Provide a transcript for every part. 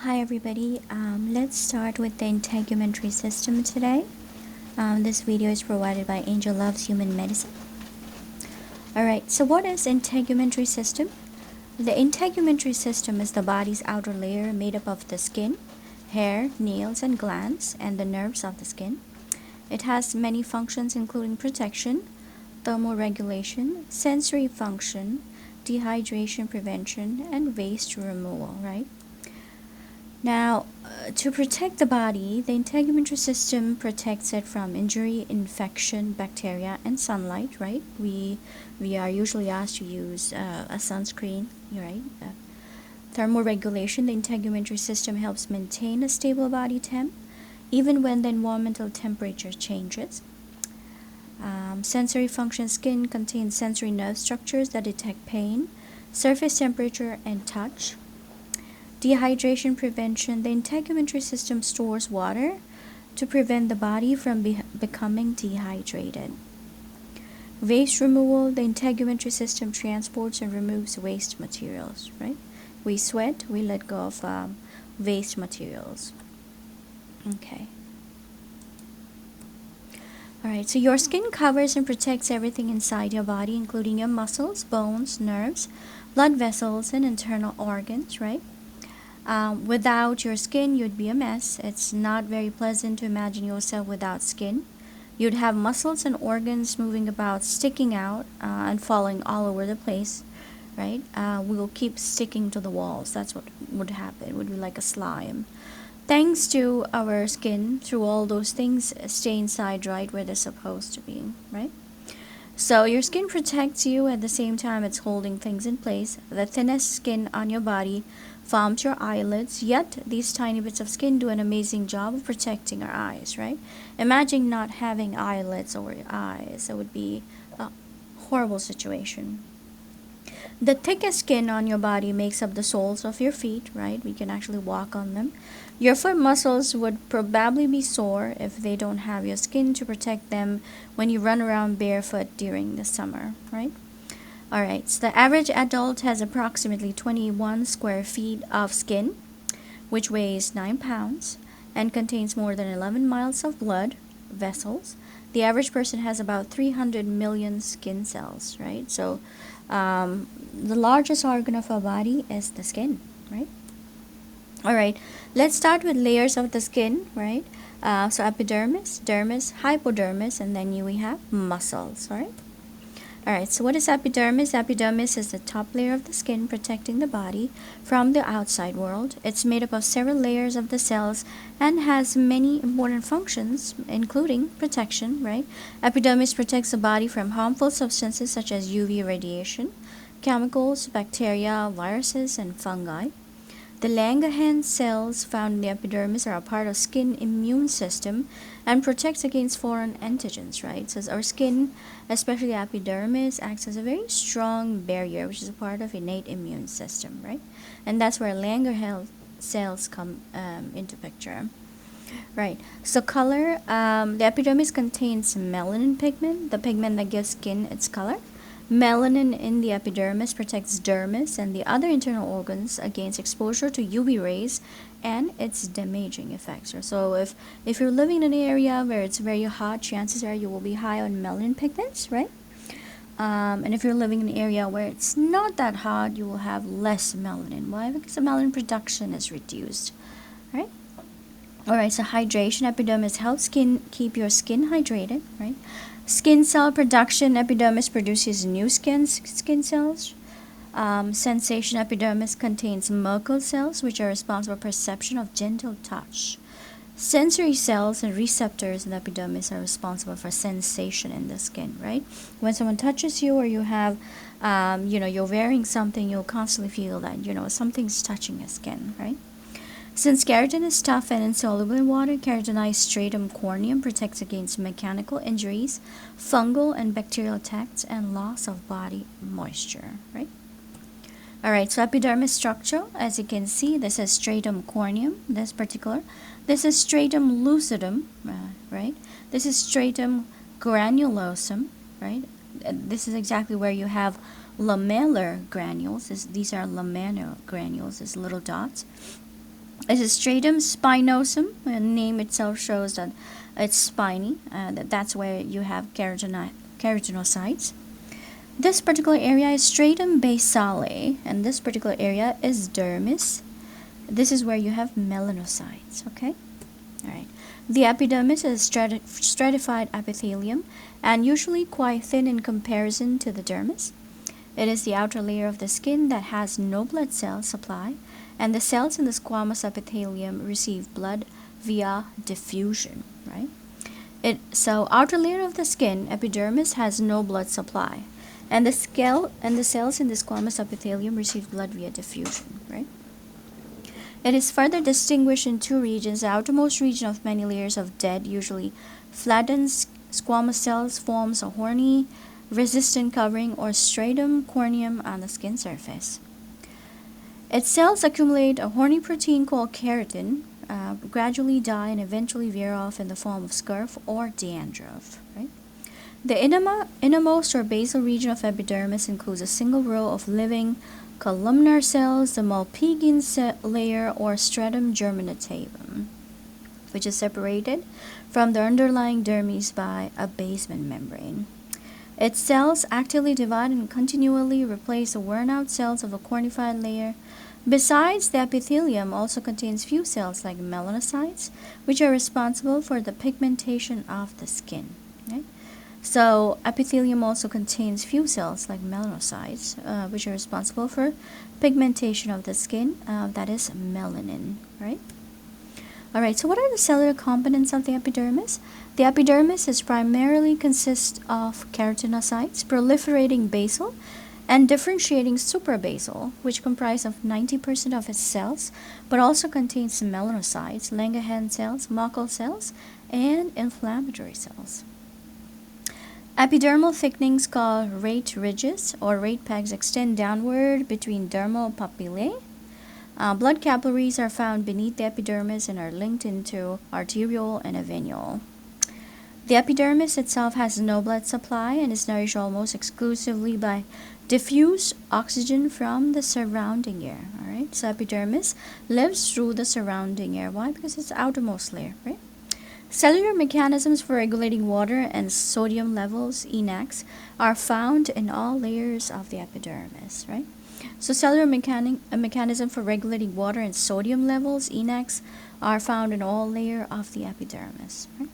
Hi everybody, let's start with the integumentary system today. This video is provided by Angel Loves Human Medicine. Alright, so what is integumentary system? The integumentary system is the body's outer layer made up of the skin, hair, nails, and glands, and the nerves of the skin. It has many functions including protection, thermoregulation, sensory function, dehydration prevention, and waste removal, right? Now, to protect the body, the integumentary system protects it from injury, infection, bacteria, and sunlight, right? We are usually asked to use a sunscreen, right? Thermoregulation, the integumentary system helps maintain a stable body temp, even when the environmental temperature changes. Sensory function, skin contains sensory nerve structures that detect pain, surface temperature, and touch. Dehydration prevention, the integumentary system stores water to prevent the body from becoming dehydrated. Waste removal, the integumentary system transports and removes waste materials, right? We sweat, we let go of waste materials. Okay. Alright, so your skin covers and protects everything inside your body, including your muscles, bones, nerves, blood vessels, and internal organs, right? Without your skin, you'd be a mess. It's not very pleasant to imagine yourself without skin. You'd have muscles and organs moving about, sticking out, and falling all over the place, right? We will keep sticking to the walls. That's what would happen. It would be like a slime. Thanks to our skin, through all those things, stay inside right where they're supposed to be, right? So your skin protects you, at the same time it's holding things in place. The thinnest skin on your body forms your eyelids, yet these tiny bits of skin do an amazing job of protecting our eyes, right? Imagine not having eyelids over your eyes. It would be a horrible situation. The thickest skin on your body makes up the soles of your feet, right? We can actually walk on them. Your foot muscles would probably be sore if they don't have your skin to protect them when you run around barefoot during the summer, right? Alright, so the average adult has approximately 21 square feet of skin, which weighs 9 pounds and contains more than 11 miles of blood vessels. The average person has about 300 million skin cells, right? So the largest organ of our body is the skin, right? Alright, let's start with layers of the skin, right? So epidermis, dermis, hypodermis, and then we have muscles, alright? Alright, so what is epidermis? Epidermis is the top layer of the skin protecting the body from the outside world. It's made up of several layers of the cells and has many important functions, including protection, right? Epidermis protects the body from harmful substances such as UV radiation, chemicals, bacteria, viruses, and fungi. The Langerhans cells found in the epidermis are a part of skin immune system and protects against foreign antigens, right? So our skin, especially epidermis, acts as a very strong barrier, which is a part of innate immune system, right? And that's where Langerhans cells come into picture. Right. So color, the epidermis contains melanin pigment, the pigment that gives skin its color. Melanin in the epidermis protects dermis and the other internal organs against exposure to UV rays and its damaging effects. So if you're living in an area where it's very hot, chances are you will be high on melanin pigments, right? And if you're living in an area where it's not that hot, you will have less melanin. Why? Because the melanin production is reduced, right? Alright, so hydration, epidermis helps keep your skin hydrated, right? Skin cell production, epidermis produces new skin cells. Sensation, epidermis contains Merkel cells, which are responsible for perception of gentle touch. Sensory cells and receptors in the epidermis are responsible for sensation in the skin, right? When someone touches you or you have, you're wearing something, you'll constantly feel that, something's touching your skin, right? Since keratin is tough and insoluble in water, keratinized stratum corneum protects against mechanical injuries, fungal and bacterial attacks, and loss of body moisture, right? Alright, so epidermis structure, as you can see, this is stratum corneum, this is stratum lucidum, right? This is stratum granulosum, right? This is exactly where you have lamellar granules. These are lamellar granules, these little dots. It's a stratum spinosum. The name itself shows that it's spiny. That's where you have keratinocytes. This particular area is stratum basale, and this particular area is dermis. This is where you have melanocytes, okay? All right. The epidermis is stratified epithelium and usually quite thin in comparison to the dermis. It is the outer layer of the skin that has no blood cell supply, and the cells in the squamous epithelium receive blood via diffusion, right? So outer layer of the skin, epidermis, has no blood supply, and the cells in the squamous epithelium receive blood via diffusion, right? It is further distinguished in two regions. The outermost region of many layers of dead, usually flattened squamous cells, forms a horny, resistant covering or stratum corneum on the skin surface. Its cells accumulate a horny protein called keratin, gradually die and eventually veer off in the form of scurf or dandruff. Right? The innermost or basal region of epidermis includes a single row of living columnar cells, the Malpighian layer or stratum germinativum, which is separated from the underlying dermis by a basement membrane. Its cells actively divide and continually replace the worn-out cells of a cornified layer. Besides, the epithelium also contains few cells like melanocytes, which are responsible for the pigmentation of the skin. Right? So, epithelium also contains few cells like melanocytes, which are responsible for pigmentation of the skin, that is melanin, right? Alright, so what are the cellular components of the epidermis? The epidermis is primarily consists of keratinocytes, proliferating basal and differentiating suprabasal, which comprise of 90% of its cells, but also contains melanocytes, Langerhans cells, Meckel cells, and inflammatory cells. Epidermal thickenings called rate ridges or rate pegs extend downward between dermal papillae. Blood capillaries are found beneath the epidermis and are linked into arteriole and a venule. The epidermis itself has no blood supply and is nourished almost exclusively by diffuse oxygen from the surrounding air. All right, so epidermis lives through the surrounding air. Why? Because it's the outermost layer, right? Cellular mechanisms for regulating water and sodium levels, ENaCs, are found in all layers of the epidermis, right? So cellular mechanism for regulating water and sodium levels, ENaCs, are found in all layers of the epidermis, right?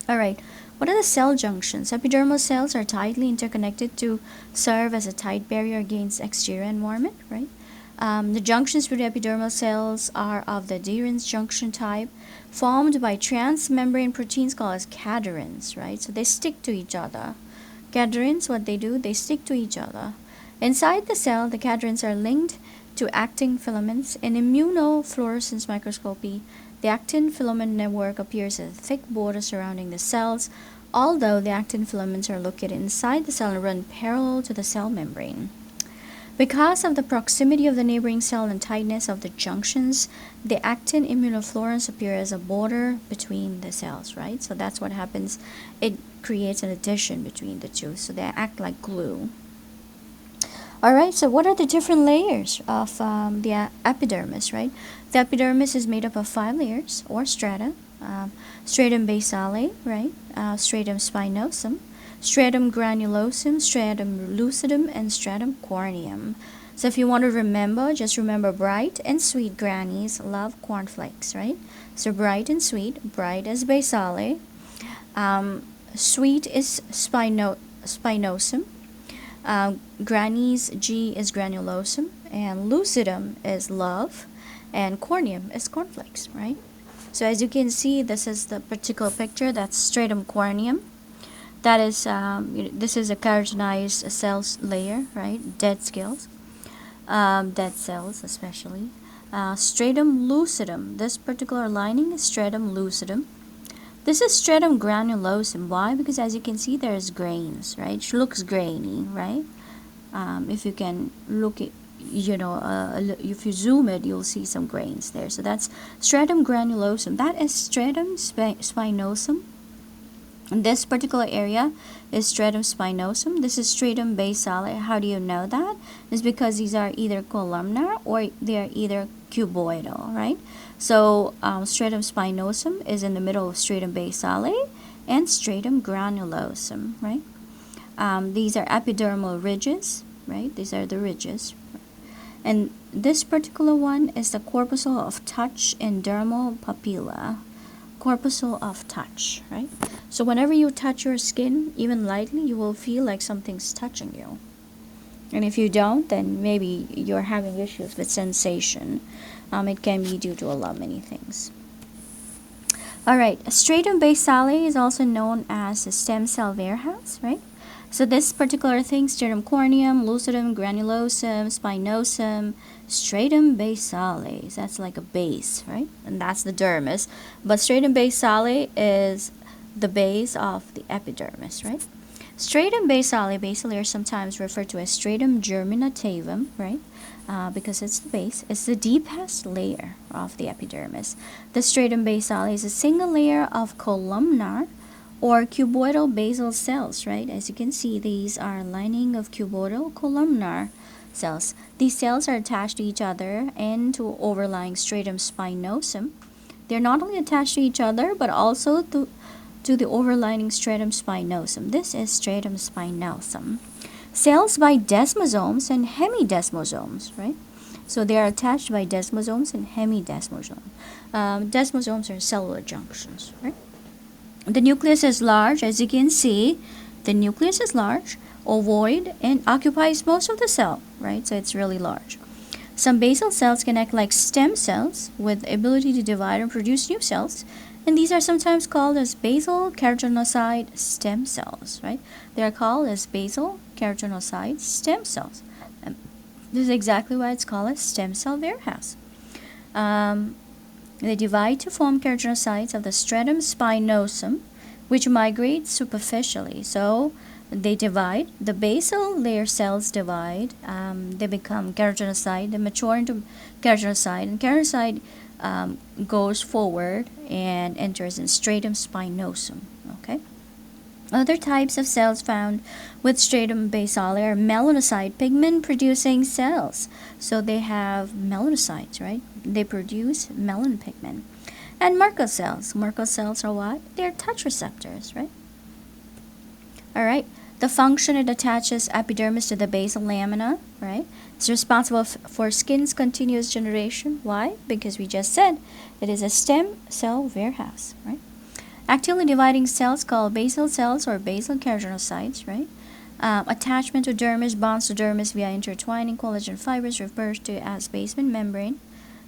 All right, what are the cell junctions? Epidermal cells are tightly interconnected to serve as a tight barrier against exterior environment, right? The junctions between epidermal cells are of the adherens junction type, formed by transmembrane proteins called as cadherins, right? So they stick to each other. Cadherins, what they do, they stick to each other. Inside the cell, the cadherins are linked to actin filaments. In immunofluorescence microscopy, the actin filament network appears as a thick border surrounding the cells, although the actin filaments are located inside the cell and run parallel to the cell membrane. Because of the proximity of the neighboring cell and tightness of the junctions, the actin immunofluorescence appears as a border between the cells, right? So that's what happens. It creates an addition between the two, so they act like glue. All right, so what are the different layers of the epidermis, right? The epidermis is made up of 5 layers or strata. Stratum basale, right? Stratum spinosum, stratum granulosum, stratum lucidum, and stratum corneum. So if you want to remember, just remember bright and sweet grannies love cornflakes, right? So bright and sweet, bright is basale, sweet is spinosum, grannies, G is granulosum, and lucidum is love, and corneum is cornflakes, right? So as you can see, this is the particular picture, that's stratum corneum. That is, this is a keratinized cells layer, right? Dead cells, especially. Stratum lucidum. This particular lining is stratum lucidum. This is stratum granulosum. Why? Because as you can see, there's grains, right? It looks grainy, right? If you can look at, if you zoom it, you'll see some grains there. So that's stratum granulosum. That is stratum spinosum. And this particular area is stratum spinosum. This is stratum basale. How do you know that? It's because these are either columnar or they are either cuboidal, right? So stratum spinosum is in the middle of stratum basale and stratum granulosum, right? These are epidermal ridges, right? These are the ridges. And this particular one is the corpuscle of touch and dermal papilla. Corpuscle of touch, right? So whenever you touch your skin, even lightly, you will feel like something's touching you. And if you don't, then maybe you're having issues with sensation. It can be due to a lot many things. Alright, stratum basale is also known as the stem cell warehouse, right? So this particular thing, stratum corneum, lucidum, granulosum, spinosum, stratum basale, that's like a base, right? And that's the dermis. But stratum basale is the base of the epidermis, right? Stratum basale, basally are sometimes referred to as stratum germinativum, right? Because it's the base. It's the deepest layer of the epidermis. The stratum basale is a single layer of columnar or cuboidal basal cells, right? As you can see, these are lining of cuboidal columnar cells. These cells are attached to each other and to overlying stratum spinosum. They're not only attached to each other, but also to the overlying stratum spinosum. This is stratum spinosum. Cells by desmosomes and hemidesmosomes, right? So they are attached by desmosomes and hemidesmosomes. Desmosomes are cellular junctions, right? The nucleus is large, as you can see. The nucleus is large, ovoid, and occupies most of the cell, right? So it's really large. Some basal cells can act like stem cells with the ability to divide and produce new cells, and these are sometimes called as basal keratinocyte stem cells, right? They are called as basal keratinocyte stem cells. And this is exactly why it's called a stem cell warehouse. They divide to form keratinocytes of the stratum spinosum, which migrate superficially. So they divide. The basal layer cells divide. They become keratinocyte. They mature into keratinocyte, and keratinocyte goes forward and enters in stratum spinosum. Okay. Other types of cells found with stratum basale are melanocyte pigment-producing cells. So they have melanocytes, right? They produce melanin pigment. And Merkel cells. Merkel cells are what? They're touch receptors, right? All right. The function, it attaches epidermis to the basal lamina, right? It's responsible for skin's continuous generation. Why? Because we just said it is a stem cell warehouse, right? Actively dividing cells called basal cells or basal keratinocytes, right? Attachment to dermis bonds to dermis via intertwining collagen fibers referred to as basement membrane.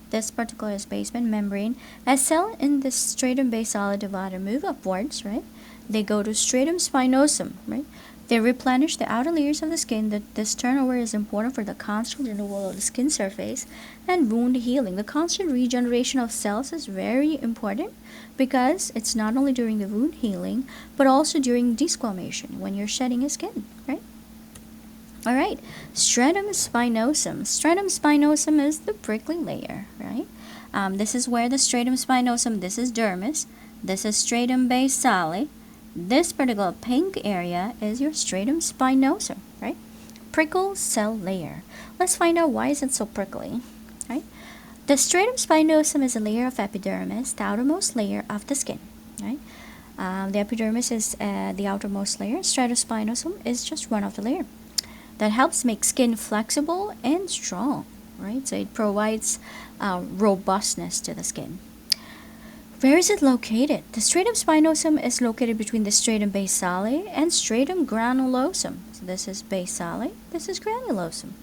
This particular is basement membrane. As cells in the stratum basale divide and move upwards, right? They go to stratum spinosum, right? They replenish the outer layers of the skin. This turnover is important for the constant renewal of the skin surface and wound healing. The constant regeneration of cells is very important because it's not only during the wound healing, but also during desquamation when you're shedding a skin, right? All right, stratum spinosum. Stratum spinosum is the prickly layer, right? This is where the stratum spinosum, this is dermis, this is stratum basale. This particular pink area is your stratum spinosum, right? Prickle cell layer. Let's find out why is it so prickly, right? The stratum spinosum is a layer of epidermis, the outermost layer of the skin, right? The epidermis is the outermost layer. Stratum spinosum is just one of the layer that helps make skin flexible and strong, right? So it provides robustness to the skin. Where is it located? The stratum spinosum is located between the stratum basale and stratum granulosum. So this is basale, this is granulosum,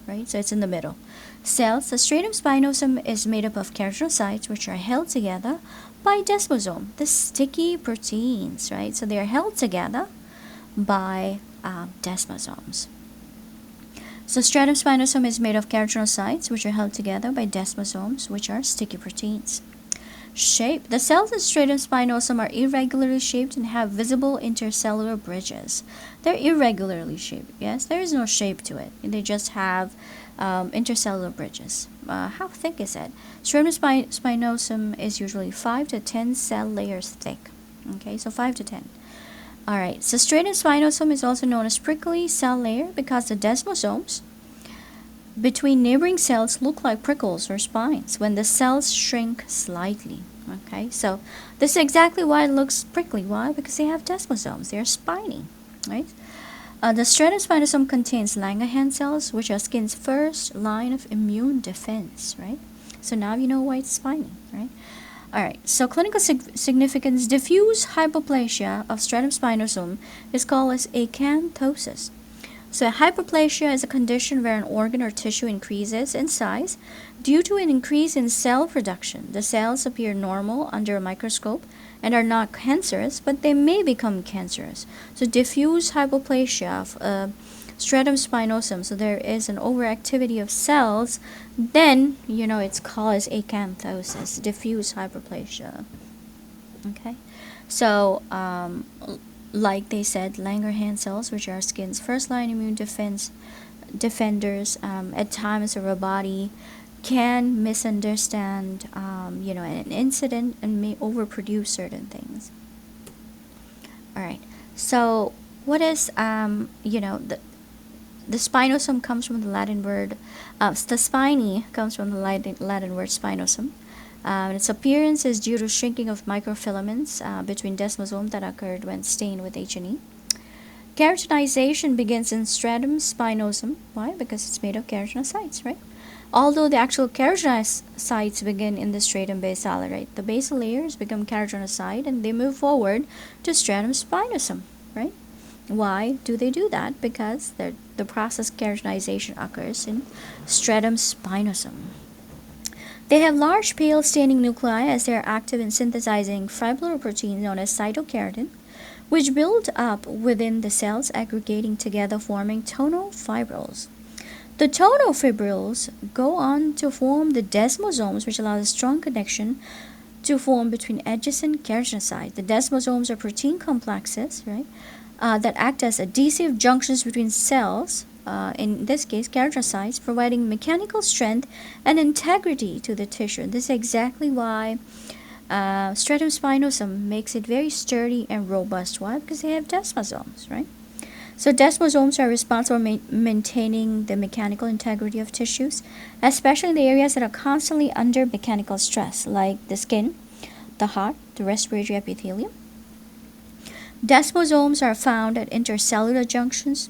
right? So it's in the middle. Cells, the stratum spinosum is made up of keratinocytes which are held together by desmosome, the sticky proteins, right? So they are held together by desmosomes. So stratum spinosum is made of keratinocytes which are held together by desmosomes which are sticky proteins. Shape. The cells in stratum spinosum are irregularly shaped and have visible intercellular bridges. They're irregularly shaped. Yes, there is no shape to it. They just have intercellular bridges. How thick is it? Stratum spinosum is usually 5 to 10 cell layers thick. Okay, so 5 to 10. Alright, so stratum spinosum is also known as prickly cell layer because the desmosomes between neighboring cells look like prickles or spines when the cells shrink slightly. Okay, so this is exactly why it looks prickly. Why? Because they have desmosomes. They're spiny, right? The stratum spinosum contains Langerhans cells, which are skin's first line of immune defense, right? So now you know why it's spiny, right? Alright, so clinical significance, diffuse hypoplasia of stratum spinosum is called as acanthosis. So hyperplasia is a condition where an organ or tissue increases in size due to an increase in cell production. The cells appear normal under a microscope and are not cancerous, but they may become cancerous. So diffuse hypoplasia of stratum spinosum, so there is an overactivity of cells, then it's called as acanthosis, diffuse hyperplasia. Okay, so like they said, Langerhans cells, which are skin's first line immune defenders, at times our body can misunderstand an incident and may overproduce certain things. Alright, so what is the spinosum comes from the Latin word, the spiny comes from the Latin word spinosum. Its appearance is due to shrinking of microfilaments between desmosomes that occurred when stained with H&E. Keratinization begins in stratum spinosum. Why? Because it's made of keratinocytes, right? Although the actual keratinocytes begin in the stratum basale, right? The basal layers become keratinocyte and they move forward to stratum spinosum, right? Why do they do that? Because the process keratinization occurs in stratum spinosum. They have large pale staining nuclei as they are active in synthesizing fibrillar proteins known as cytokeratin, which build up within the cells, aggregating together, forming tonofibrils. The tonofibrils go on to form the desmosomes, which allows a strong connection to form between adjacent keratinocytes. The desmosomes are protein complexes, right, that act as adhesive junctions between cells, in this case keratinocytes, providing mechanical strength and integrity to the tissue. This is exactly why stratum spinosum makes it very sturdy and robust. Why? Because they have desmosomes, right? So desmosomes are responsible for maintaining the mechanical integrity of tissues, especially in the areas that are constantly under mechanical stress, like the skin, the heart, the respiratory epithelium. Desmosomes are found at intercellular junctions.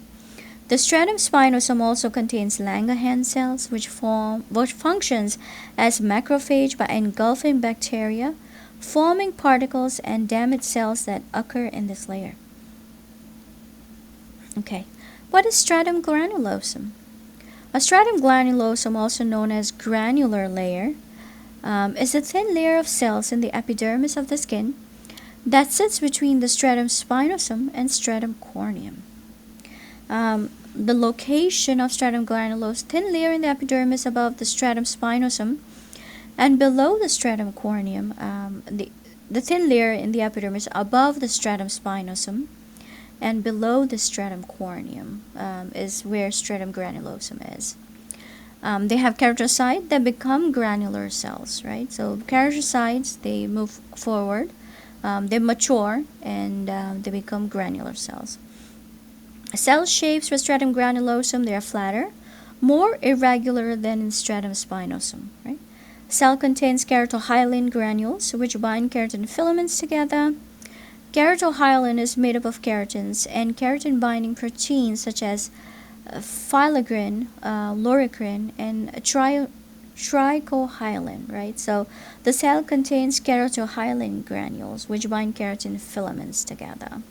The stratum spinosum also contains Langerhans cells, which functions as macrophage by engulfing bacteria, forming particles and damaged cells that occur in this layer. Okay, what is stratum granulosum? A stratum granulosum, also known as granular layer, is a thin layer of cells in the epidermis of the skin that sits between the stratum spinosum and stratum corneum. The location of stratum granulosum, thin layer in the epidermis above the stratum spinosum and below the stratum corneum. The thin layer in the epidermis above the stratum spinosum and below the stratum corneum is where stratum granulosum is. They have keratinocytes that become granular cells, right? So keratinocytes, they move forward, they mature, and they become granular cells. Cell shapes for stratum granulosum, they are flatter, more irregular than in stratum spinosum, right? Cell contains keratohyalin granules, which bind keratin filaments together. Keratohyalin is made up of keratins and keratin-binding proteins such as filaggrin, loricrin, and trichohyalin, right? So the cell contains keratohyalin granules, which bind keratin filaments together.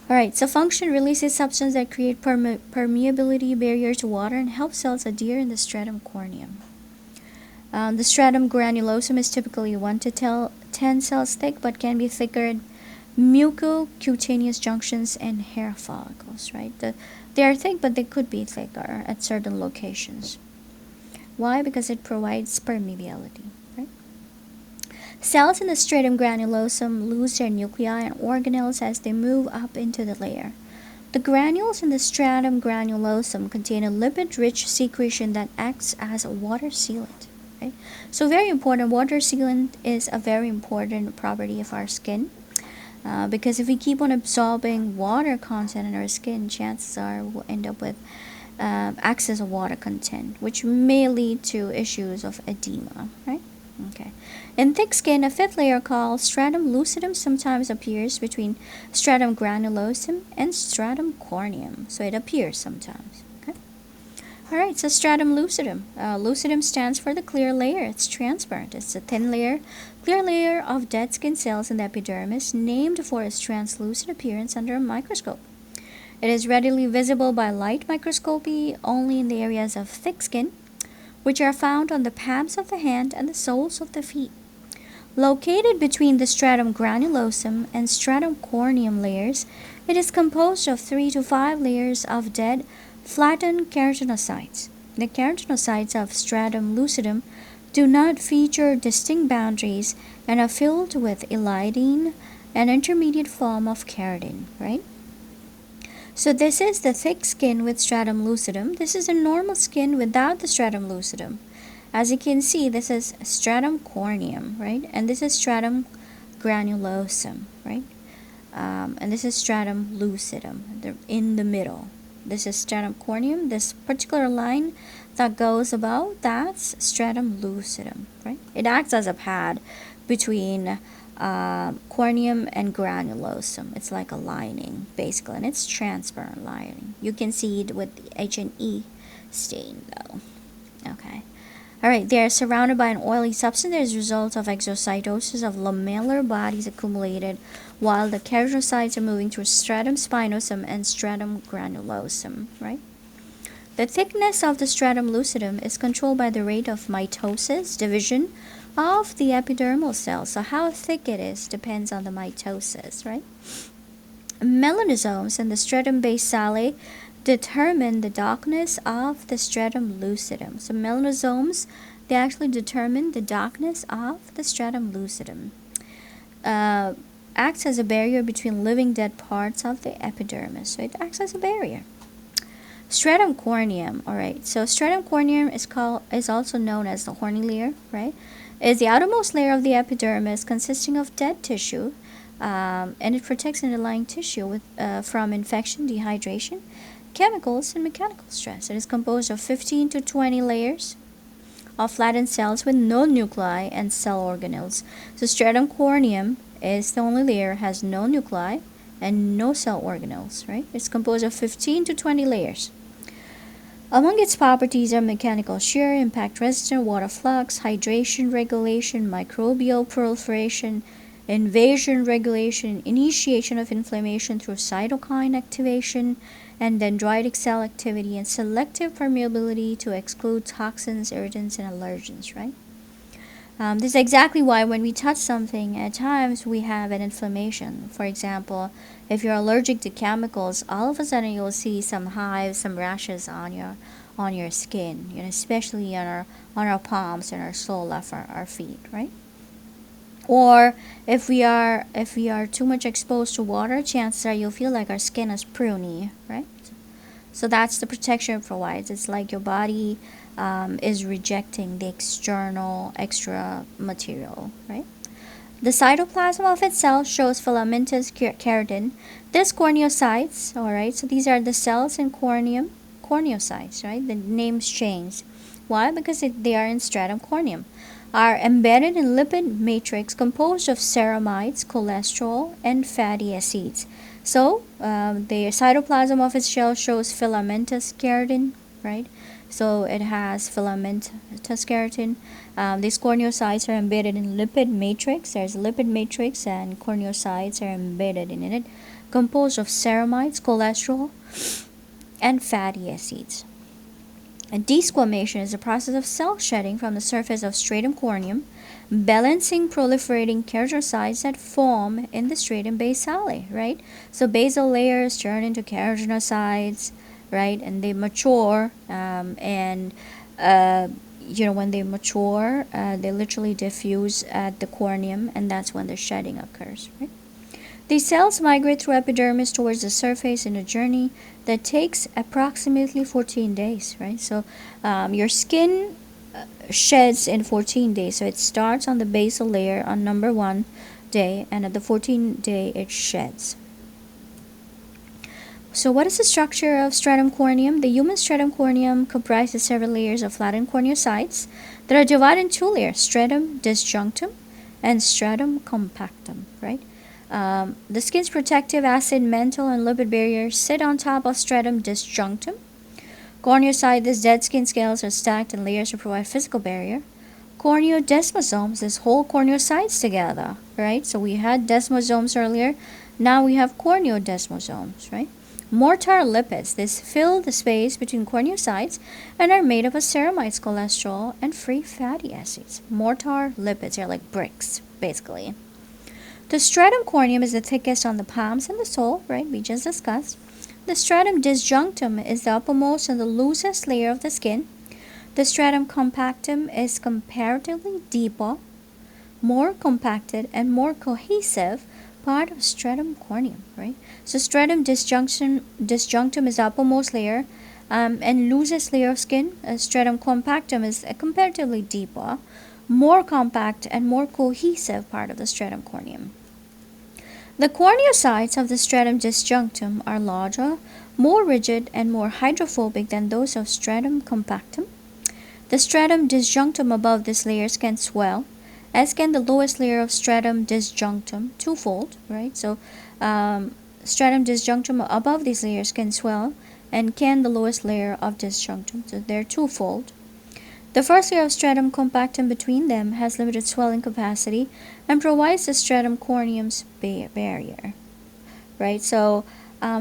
Alright, so function releases substances that create permeability barrier to water and help cells adhere in the stratum corneum. The stratum granulosum is typically 1 to 10 cells thick, but can be thicker in mucocutaneous junctions and hair follicles, right? They are thick, but they could be thicker at certain locations. Why? Because it provides permeability, right? Cells in the stratum granulosum lose their nuclei and organelles as they move up into the layer. The granules in the stratum granulosum contain a lipid-rich secretion that acts as a water sealant. Right? So very important, water sealant is a very important property of our skin. Because if we keep on absorbing water content in our skin, chances are we'll end up with excess of water content, which may lead to issues of edema, right? Okay. In thick skin, a fifth layer called stratum lucidum sometimes appears between stratum granulosum and stratum corneum. So it appears sometimes. Okay. All right. So stratum lucidum. Lucidum stands for the clear layer. It's transparent. It's a thin layer, clear layer of dead skin cells in the epidermis, named for its translucent appearance under a microscope. It is readily visible by light microscopy only in the areas of thick skin, which are found on the palms of the hand and the soles of the feet. Located between the stratum granulosum and stratum corneum layers, it is composed of 3 to 5 layers of dead, flattened keratinocytes. The keratinocytes of stratum lucidum do not feature distinct boundaries and are filled with elidine, an intermediate form of keratin, right? So this is the thick skin with stratum lucidum. This is a normal skin without the stratum lucidum. As you can see, this is stratum corneum, right? And this is stratum granulosum, right? And this is stratum lucidum, in the middle. This is stratum corneum. This particular line that goes above, that's stratum lucidum, right? It acts as a pad between corneum and granulosum. It's like a lining, basically, and it's transparent lining. You can see it with the H&E stain, though. Okay. All right, they are surrounded by an oily substance as a result of exocytosis of lamellar bodies accumulated while the keratinocytes are moving through stratum spinosum and stratum granulosum, right? The thickness of the stratum lucidum is controlled by the rate of mitosis, division of the epidermal cells. So how thick it is depends on the mitosis, right? Melanosomes in the stratum basale determine the darkness of the stratum lucidum. So melanosomes, they actually determine the darkness of the stratum lucidum. Acts as a barrier between living dead parts of the epidermis. So it acts as a barrier. Stratum corneum, all right. So stratum corneum is also known as the horny layer, right? Is the outermost layer of the epidermis consisting of dead tissue, and it protects underlying tissue from infection, dehydration, chemicals, and mechanical stress. It is composed of 15 to 20 layers of flattened cells with no nuclei and cell organelles. So stratum corneum is the only layer has no nuclei and no cell organelles, right? It's composed of 15 to 20 layers. Among its properties are mechanical shear, impact resistant, water flux, hydration regulation, microbial proliferation, invasion regulation, initiation of inflammation through cytokine activation, and dendritic cell activity, and selective permeability to exclude toxins, irritants, and allergens, right? This is exactly why when we touch something, at times we have an inflammation. For example, if you're allergic to chemicals, all of a sudden you'll see some hives, some rashes on your skin, especially on our palms and our sole of our feet, right? Or if we are too much exposed to water, chances are you'll feel like our skin is pruny, right? So that's the protection it provides. It's like your body is rejecting the external extra material, right? The cytoplasm of its cell shows filamentous keratin. This corneocytes, all right, so these are the cells in corneocytes, right? The names change. Why? Because they are in stratum corneum. Are embedded in lipid matrix composed of ceramides, cholesterol, and fatty acids. So the cytoplasm of its shell shows filamentous keratin, right? So it has filamentous keratin. These corneocytes are embedded in lipid matrix. There's a lipid matrix, and corneocytes are embedded in it, composed of ceramides, cholesterol, and fatty acids. And desquamation is a process of cell shedding from the surface of stratum corneum, balancing proliferating keratinocytes that form in the stratum basale, right? So basal layers turn into keratinocytes, right? And they mature, when they mature, they literally diffuse at the corneum, and that's when the shedding occurs, right? These cells migrate through epidermis towards the surface in a journey that takes approximately 14 days, right? So your skin sheds in 14 days. So it starts on the basal layer on number 1, day, and at the 14th day it sheds. So what is the structure of stratum corneum? The human stratum corneum comprises several layers of flattened corneocytes that are divided in two layers, stratum disjunctum and stratum compactum, right? The skin's protective acid, mantle, and lipid barriers sit on top of stratum disjunctum. Corneocytes, dead skin scales, are stacked in layers to provide physical barrier. Corneodesmosomes, this whole corneocytes together, right? So we had desmosomes earlier. Now we have corneodesmosomes, right? Mortar lipids, this fill the space between corneocytes and are made up of ceramides, cholesterol, and free fatty acids. Mortar lipids are like bricks, basically. The stratum corneum is the thickest on the palms and the sole, right? We just discussed. The stratum disjunctum is the uppermost and the loosest layer of the skin. The stratum compactum is comparatively deeper, more compacted, and more cohesive part of stratum corneum, right? So stratum disjunctum is the uppermost layer and loosest layer of skin. Stratum compactum is a comparatively deeper, more compact, and more cohesive part of the stratum corneum. The corneocytes of the stratum disjunctum are larger, more rigid, and more hydrophobic than those of stratum compactum. The stratum disjunctum above these layers can swell, as can the lowest layer of stratum disjunctum, twofold, right? So stratum disjunctum above these layers can swell, and can the lowest layer of disjunctum, so they're twofold. The first layer of stratum compactum between them has limited swelling capacity and provides the stratum corneum's barrier, right? So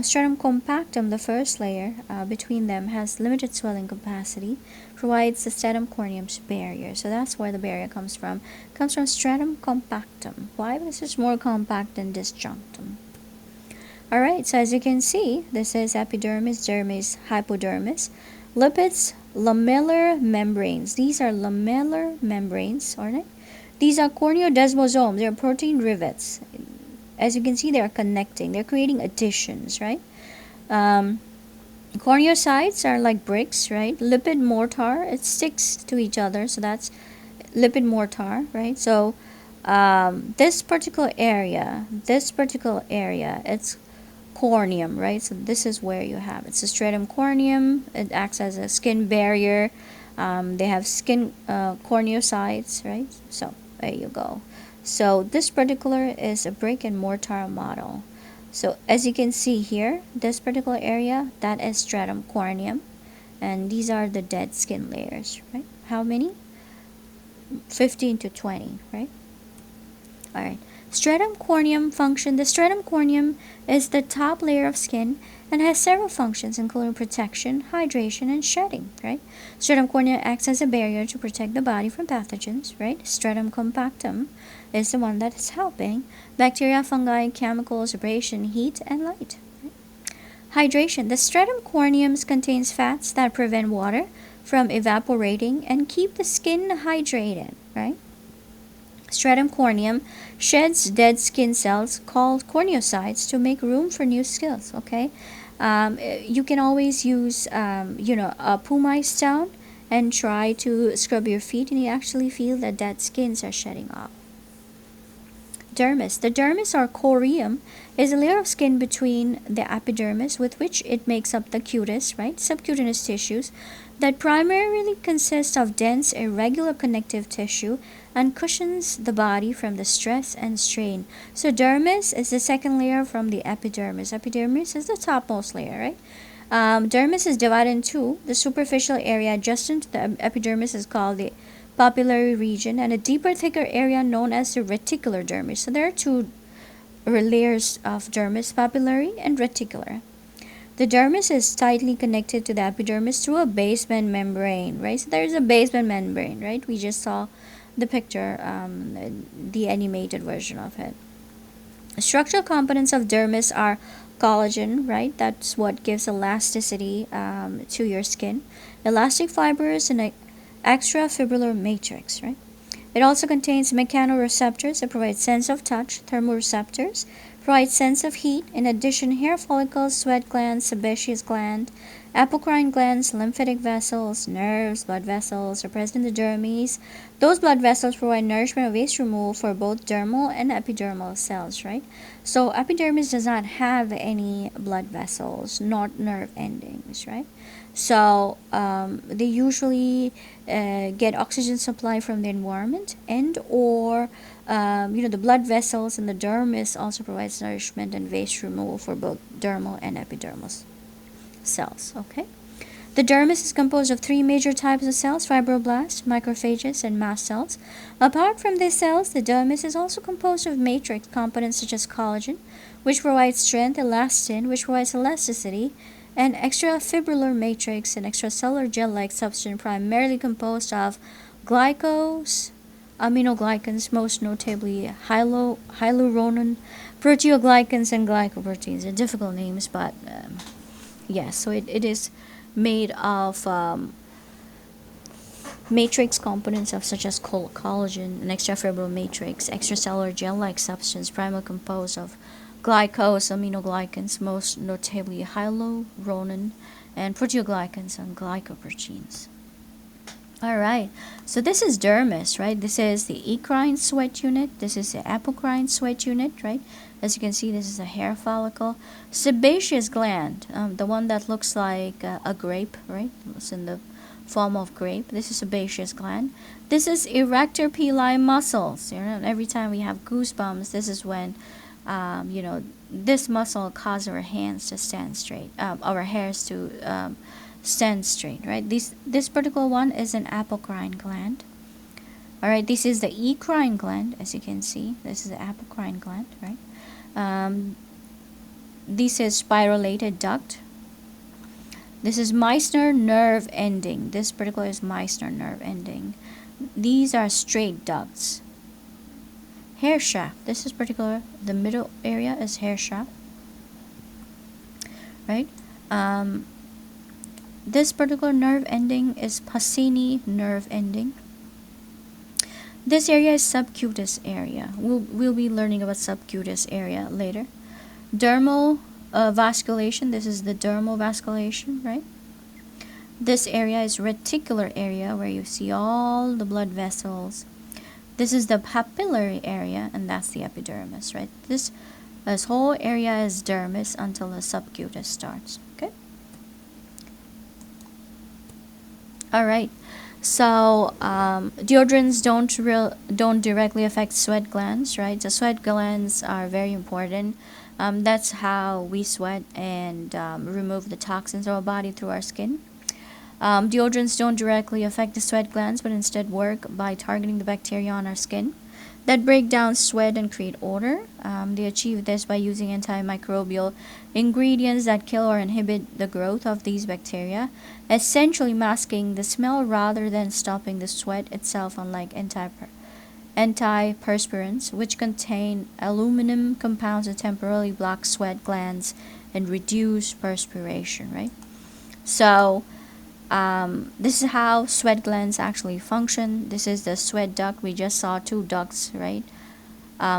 stratum compactum, the first layer between them, has limited swelling capacity, provides the stratum corneum's barrier. So that's where the barrier comes from. It comes from stratum compactum. Why? Because it's more compact than disjunctum. Alright, so as you can see, this is epidermis, dermis, hypodermis. Lipids, lamellar membranes. These are lamellar membranes, alright? These are corneodesmosomes. They're protein rivets. As you can see, they are connecting. They're creating additions, right? Corneocytes are like bricks, right? Lipid mortar, it sticks to each other, so that's lipid mortar, right? So this particular area, it's corneum, right? So this is where you have it. It's a stratum corneum. It acts as a skin barrier. They have skin corneocytes, right? So there you go. So this particular is a brick and mortar model. So as you can see here, this particular area, that is stratum corneum, and these are the dead skin layers, right? How many? 15 to 20, right? All right. Stratum corneum function. The stratum corneum is the top layer of skin and has several functions, including protection, hydration, and shedding, right? Stratum corneum acts as a barrier to protect the body from pathogens, right? Stratum compactum is the one that is helping bacteria, fungi, chemicals, abrasion, heat, and light. Right? Hydration. The stratum corneum contains fats that prevent water from evaporating and keep the skin hydrated, right? Stratum corneum sheds dead skin cells called corneocytes to make room for new cells, okay? You can always use, a pumice stone and try to scrub your feet, and you actually feel that dead skins are shedding off. Dermis. The dermis or corium is a layer of skin between the epidermis, with which it makes up the cutis, right? Subcutaneous tissues that primarily consist of dense, irregular connective tissue and cushions the body from the stress and strain. So dermis is the second layer from the epidermis. Epidermis is the topmost layer, right? Dermis is divided in two. The superficial area adjacent to the epidermis is called the papillary region, and a deeper, thicker area known as the reticular dermis. So there are two layers of dermis, papillary and reticular. The dermis is tightly connected to the epidermis through a basement membrane, right? So there's a basement membrane, right? We just saw the picture, the animated version of it. Structural components of dermis are collagen, right? That's what gives elasticity to your skin. Elastic fibers and extrafibrillar matrix, right? It also contains mechanoreceptors that provide sense of touch, thermoreceptors provide sense of heat. In addition, hair follicles, sweat glands, sebaceous gland, Apocrine glands, lymphatic vessels, nerves, blood vessels are present in the dermis. Those blood vessels provide nourishment and waste removal for both dermal and epidermal cells, right? So epidermis does not have any blood vessels, not nerve endings, right? So they usually get oxygen supply from the environment, and or the blood vessels in the dermis also provides nourishment and waste removal for both dermal and epidermal cells. Okay. The dermis is composed of three major types of cells: fibroblasts, macrophages, and mast cells. Apart from these cells, the dermis is also composed of matrix components such as collagen, which provides strength, elastin, which provides elasticity, and extrafibrillar matrix, an extracellular gel-like substance primarily composed of glycos, aminoglycans, most notably hyaluronan, proteoglycans, and glycoproteins. They're difficult names, but yes, so it is made of matrix components of such as collagen, an extrafibrillar matrix, extracellular gel-like substance primarily composed of glycose, aminoglycans, most notably hyaluronan, and proteoglycans and glycoproteins. Alright, so this is dermis, right? This is the eccrine sweat unit. This is the apocrine sweat unit, right? As you can see, this is a hair follicle. Sebaceous gland, the one that looks like a grape, right? It's in the form of grape. This is sebaceous gland. This is erector pili muscles. You know, every time we have goosebumps, this is when, this muscle causes our hands to stand straight, our hairs to stand straight, right? This particular one is an apocrine gland. All right, this is the eccrine gland, as you can see. This is the apocrine gland, right? This is spiralated duct. This is Meissner nerve ending. This particular is Meissner nerve ending. These are straight ducts. Hair shaft. This is particular. The middle area is hair shaft, right? This particular nerve ending is Pacini nerve ending. This area is subcutaneous area. We'll be learning about subcutaneous area later. Dermal vasculation. This is the dermal vasculation, right? This area is reticular area where you see all the blood vessels. This is the papillary area, and that's the epidermis, right? This whole area is dermis until the subcutaneous starts. Okay. All right. So deodorants don't directly affect sweat glands, right? The sweat glands are very important. That's how we sweat and remove the toxins of our body through our skin. Deodorants don't directly affect the sweat glands, but instead work by targeting the bacteria on our skin that break down sweat and create odor. They achieve this by using antimicrobial ingredients that kill or inhibit the growth of these bacteria, essentially masking the smell rather than stopping the sweat itself, unlike antiperspirants, which contain aluminum compounds that temporarily block sweat glands and reduce perspiration, right? So this is how sweat glands actually function. This is the sweat duct. We just saw two ducts, right?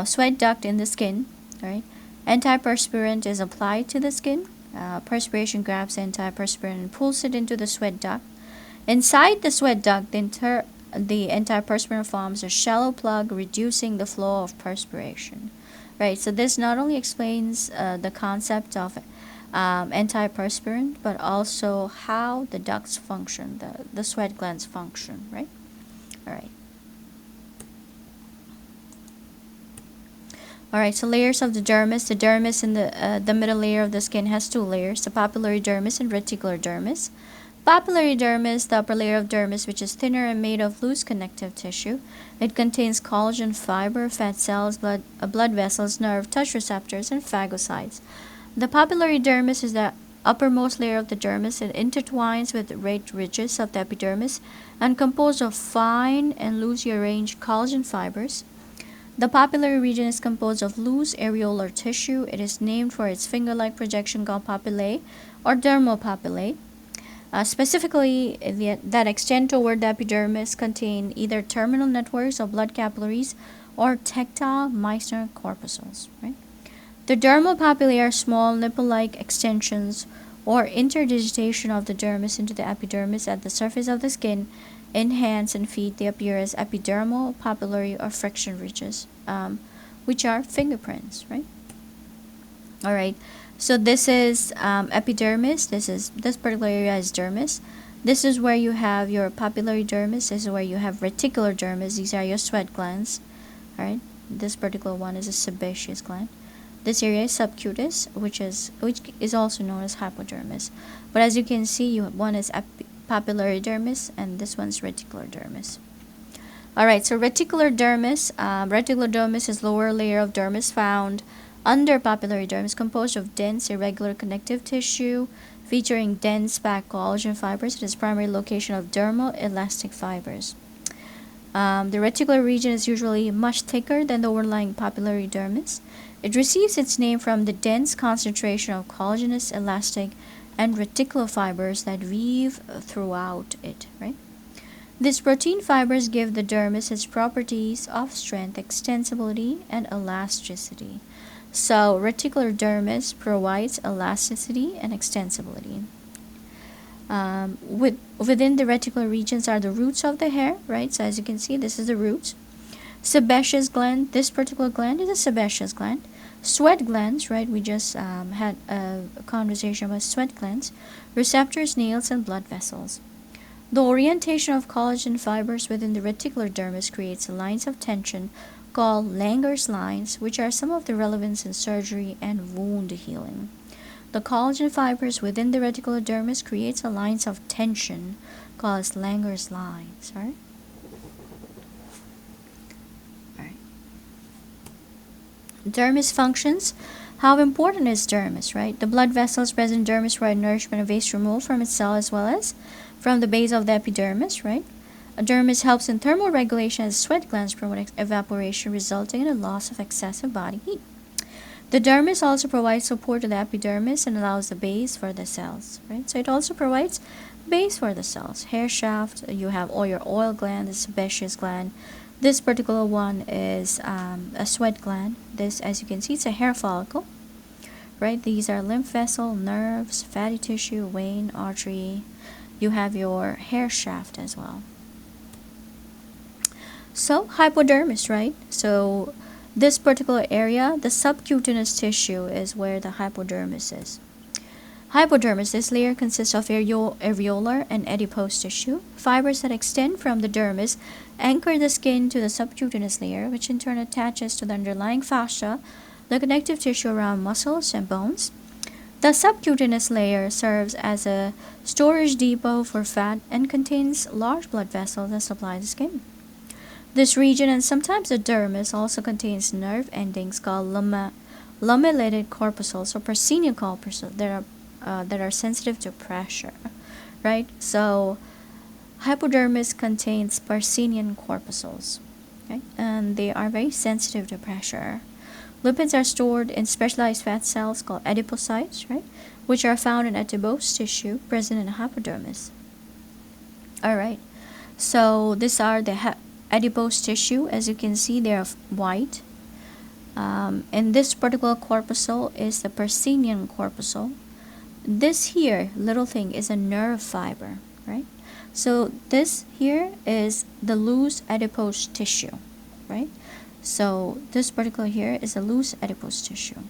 Sweat duct in the skin, right? Antiperspirant is applied to the skin. Perspiration grabs antiperspirant and pulls it into the sweat duct. Inside the sweat duct, the antiperspirant forms a shallow plug, reducing the flow of perspiration, right? So this not only explains the concept of antiperspirant, but also how the ducts function, the sweat glands function, right? All right. All right, so layers of the dermis. The dermis in the middle layer of the skin has two layers: the papillary dermis and reticular dermis. Papillary dermis, the upper layer of dermis, which is thinner and made of loose connective tissue. It contains collagen fiber, fat cells, blood vessels, nerve, touch receptors, and phagocytes. The papillary dermis is the uppermost layer of the dermis. It intertwines with the rate ridges of the epidermis and composed of fine and loosely arranged collagen fibers. The papillary region is composed of loose areolar tissue. It is named for its finger-like projection called papillae or dermopapillae. Specifically, that extend toward the epidermis contain either terminal networks of blood capillaries or tactile Meissner corpuscles, right? The dermal papillae are small nipple-like extensions or interdigitation of the dermis into the epidermis at the surface of the skin. In hands and feet, they appear as epidermal, papillary, or friction ridges, which are fingerprints, right? All right. So this is epidermis. This particular area is dermis. This is where you have your papillary dermis. This is where you have reticular dermis. These are your sweat glands. All right. This particular one is a sebaceous gland. This area is subcutis, which is also known as hypodermis. But as you can see, one is papillary dermis, and this one's reticular dermis. All right. So reticular dermis is lower layer of dermis found under papillary dermis, composed of dense, irregular connective tissue featuring dense packed collagen fibers. It is primary location of dermal elastic fibers. The reticular region is usually much thicker than the overlying papillary dermis. It receives its name from the dense concentration of collagenous, elastic, and reticular fibers that weave throughout it, right? These protein fibers give the dermis its properties of strength, extensibility, and elasticity. So, reticular dermis provides elasticity and extensibility. Within the reticular regions are the roots of the hair, right? So, as you can see, this is the roots. Sebaceous gland, this particular gland is a sebaceous gland. Sweat glands, right? We just had a conversation about sweat glands. Receptors, nails, and blood vessels. The orientation of collagen fibers within the reticular dermis creates lines of tension called Langer's lines, which are some of the relevance in surgery and wound healing. The collagen fibers within the reticular dermis creates lines of tension called Langer's lines. All right. Dermis functions. How important is dermis, right? The blood vessels present in dermis provide nourishment and waste removal from its cell as well as from the base of the epidermis, right? Dermis helps in thermal regulation as sweat glands promote evaporation, resulting in a loss of excessive body heat. The dermis also provides support to the epidermis and allows the base for the cells, right? So it also provides base for the cells. Hair shaft, you have all your oil gland, the sebaceous gland. This particular one is a sweat gland. This, as you can see, it's a hair follicle, right? These are lymph vessel, nerves, fatty tissue, vein, artery. You have your hair shaft as well. So, hypodermis, right? So, this particular area, the subcutaneous tissue, is where the hypodermis is. Hypodermis, this layer consists of areolar and adipose tissue. Fibers that extend from the dermis anchor the skin to the subcutaneous layer, which in turn attaches to the underlying fascia, the connective tissue around muscles and bones. The subcutaneous layer serves as a storage depot for fat and contains large blood vessels that supply the skin. This region, and sometimes the dermis, also contains nerve endings called lamellated corpuscles or Pacinian corpuscles that are sensitive to pressure, right? So, hypodermis contains Pacinian corpuscles, okay? And they are very sensitive to pressure. Lipids are stored in specialized fat cells called adipocytes, right? Which are found in adipose tissue present in the hypodermis. All right. So, these are the adipose tissue. As you can see, they are white. And this particular corpuscle is the Pacinian corpuscle. This here little thing is a nerve fiber, right? So this here is the loose adipose tissue, right? So this particular here is a loose adipose tissue.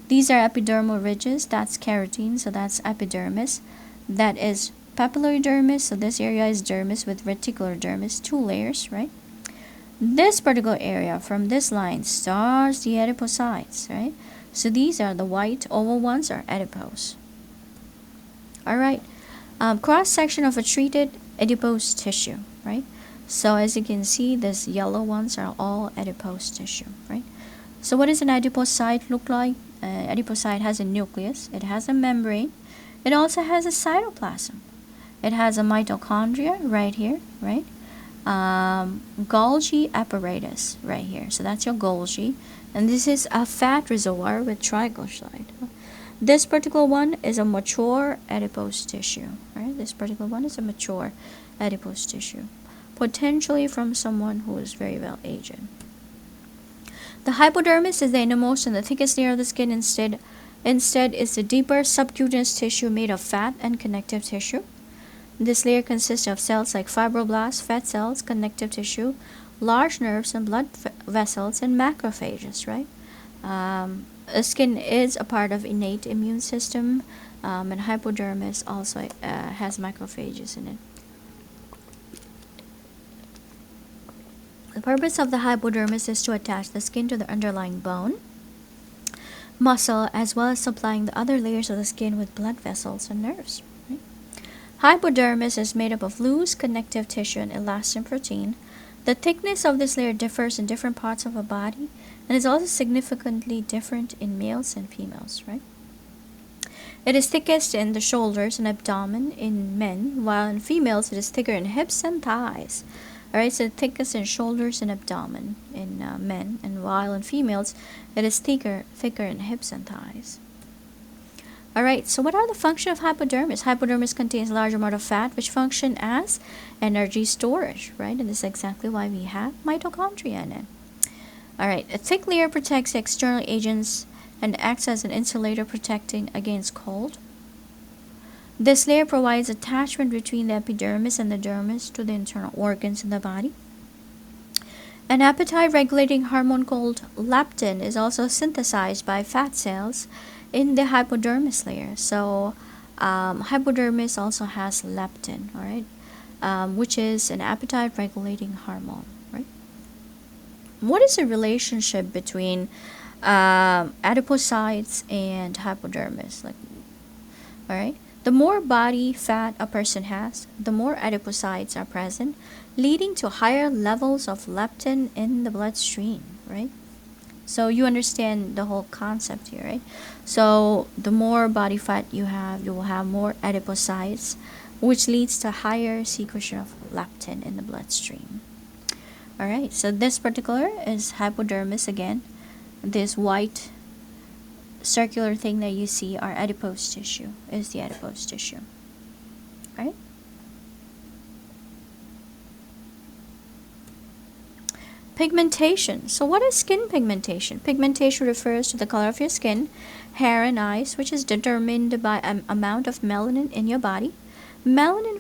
These are epidermal ridges. That's keratin, so that's epidermis. That is papillary dermis, so this area is dermis with reticular dermis, 2 layers, right? This particular area from this line starts the adipocytes, right? So these are the white oval ones are adipose. All right, cross section of a treated adipose tissue, right? So as you can see, these yellow ones are all adipose tissue, right? So what does an adipocyte look like? Adipocyte has a nucleus. It has a membrane. It also has a cytoplasm. It has a mitochondria right here, right? Golgi apparatus right here. So that's your Golgi. And this is a fat reservoir with triglyceride. This particular one is a mature adipose tissue, right? This particular one is a mature adipose tissue, potentially from someone who is very well aged. The hypodermis is the innermost and the thickest layer of the skin. Instead, Instead, it's the deeper subcutaneous tissue made of fat and connective tissue. This layer consists of cells like fibroblasts, fat cells, connective tissue, large nerves and blood vessels, and macrophages, right? Skin is a part of innate immune system, and hypodermis also has macrophages in it. The purpose of the hypodermis is to attach the skin to the underlying bone, muscle, as well as supplying the other layers of the skin with blood vessels and nerves. Right? Hypodermis is made up of loose connective tissue and elastin protein. The thickness of this layer differs in different parts of a body and is also significantly different in males and females, right? It is thickest in the shoulders and abdomen in men, while in females it is thicker in hips and thighs. Alright, so thickest in shoulders and abdomen in men, and while in females it is thicker in hips and thighs. Alright, so what are the functions of hypodermis? Hypodermis contains a large amount of fat which function as energy storage, right? And this is exactly why we have mitochondria in it. Alright, a thick layer protects external agents and acts as an insulator protecting against cold. This layer provides attachment between the epidermis and the dermis to the internal organs in the body. An appetite-regulating hormone called leptin is also synthesized by fat cells in the hypodermis layer. So, hypodermis also has leptin, all right, which is an appetite-regulating hormone, right? What is the relationship between adipocytes and hypodermis? All right. The more body fat a person has, the more adipocytes are present, leading to higher levels of leptin in the bloodstream, right? So you understand the whole concept here, right? So the more body fat you will have more adipocytes, which leads to higher secretion of leptin in the bloodstream. All right, so this particular is hypodermis again. This white circular thing that you see are adipose tissue, is the adipose tissue, right? Pigmentation. So what is skin pigmentation? Pigmentation refers to the color of your skin, hair, and eyes, which is determined by an amount of melanin in your body. Melanin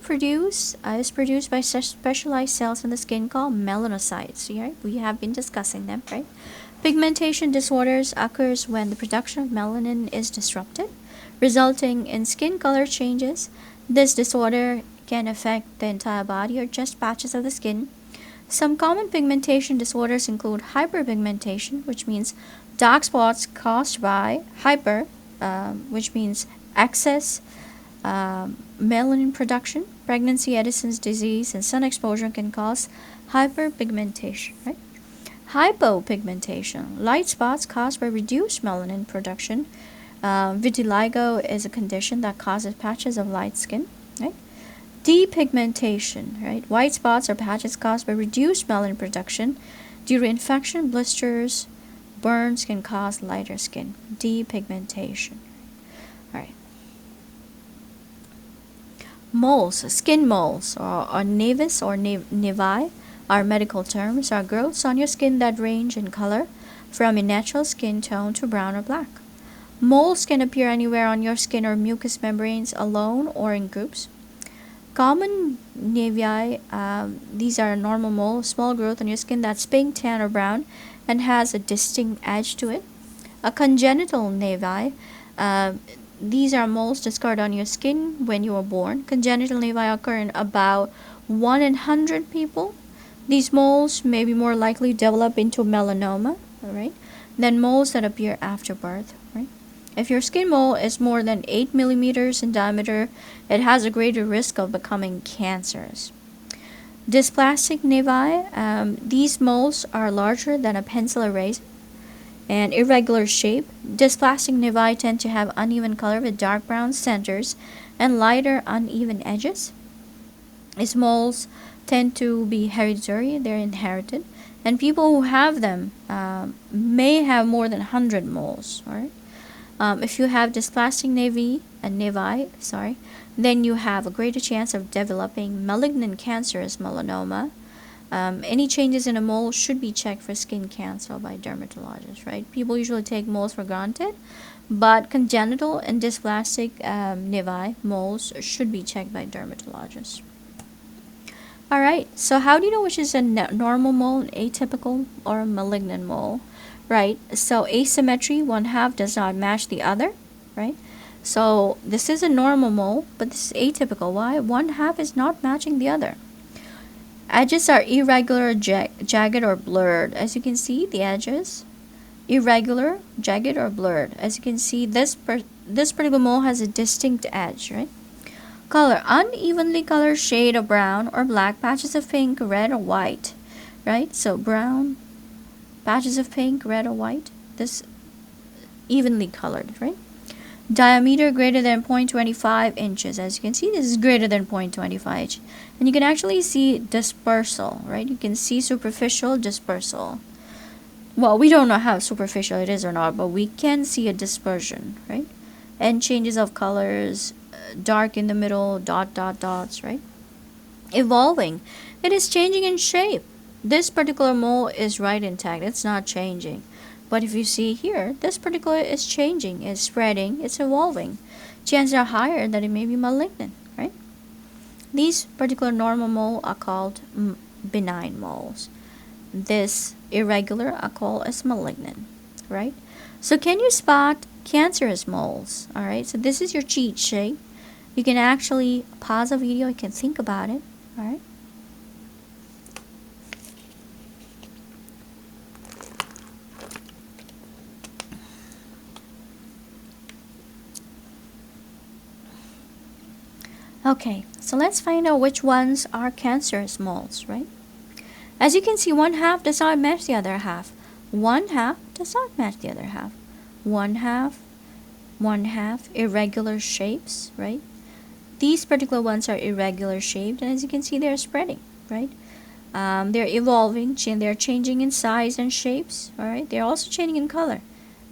is produced by specialized cells in the skin called melanocytes. Right? We have been discussing them, right? Pigmentation disorders occurs when the production of melanin is disrupted, resulting in skin color changes. This disorder can affect the entire body or just patches of the skin. Some common pigmentation disorders include hyperpigmentation, which means dark spots caused by which means excess melanin production. Pregnancy, Addison's disease, and sun exposure can cause hyperpigmentation, right? Hypopigmentation, light spots caused by reduced melanin production. Vitiligo is a condition that causes patches of light skin, right? Depigmentation, right? White spots or patches caused by reduced melanin production due to infection, blisters, burns can cause lighter skin. Depigmentation. All right. Moles, skin moles, or nevus or nevi, are medical terms, are growths on your skin that range in color from a natural skin tone to brown or black. Moles can appear anywhere on your skin or mucous membranes, alone or in groups. Common nevi, these are normal moles, small growth on your skin that's pink, tan, or brown and has a distinct edge to it. A congenital nevi, these are moles discovered on your skin when you were born. Congenital nevi occur in about 1 in 100 people. These moles may be more likely to develop into melanoma, right, than moles that appear after birth, right? If your skin mole is more than 8 millimeters in diameter, it has a greater risk of becoming cancerous. Dysplastic nevi, these moles are larger than a pencil eraser and irregular shape. Dysplastic nevi tend to have uneven color with dark brown centers and lighter uneven edges. These moles tend to be hereditary, they're inherited, and people who have them may have more than 100 moles, all right? If you have dysplastic nevi, then you have a greater chance of developing malignant cancerous melanoma Any changes in a mole should be checked for skin cancer by dermatologists, right? People usually take moles for granted, but congenital and dysplastic nevi moles should be checked by dermatologists. All right, so how do you know which is a normal mole, an atypical, or a malignant mole, right? So asymmetry, one half does not match the other, right? So this is a normal mole, but this is atypical. Why? One half is not matching the other. Edges are irregular, jagged, or blurred. As you can see, the edges irregular, jagged, or blurred. As you can see, this particular mole has a distinct edge, right? Color, unevenly colored shade of brown or black, patches of pink, red, or white, right? So brown, patches of pink, red, or white. This evenly colored, right? Diameter greater than 0.25 inches. As you can see, this is greater than 0.25 inch. And you can actually see dispersal, right? You can see superficial dispersal. Well, we don't know how superficial it is or not, but we can see a dispersion, right? And changes of colors, dark in the middle, dots, right? Evolving. It is changing in shape. This particular mole is right intact. It's not changing. But if you see here, this particular is changing, it's spreading, it's evolving. Chances are higher that it may be malignant, right? These particular normal moles are called benign moles. This irregular are called as malignant, right? So can you spot cancerous moles? All right, so this is your cheat sheet. You can actually pause the video, you can think about it, all right? Okay, so let's find out which ones are cancerous moles, right? As you can see, one half does not match the other half. One half does not match the other half. One half, irregular shapes, right? These particular ones are irregular shaped, and as you can see, they're spreading, right? They're evolving, they're changing in size and shapes, all right? They're also changing in color,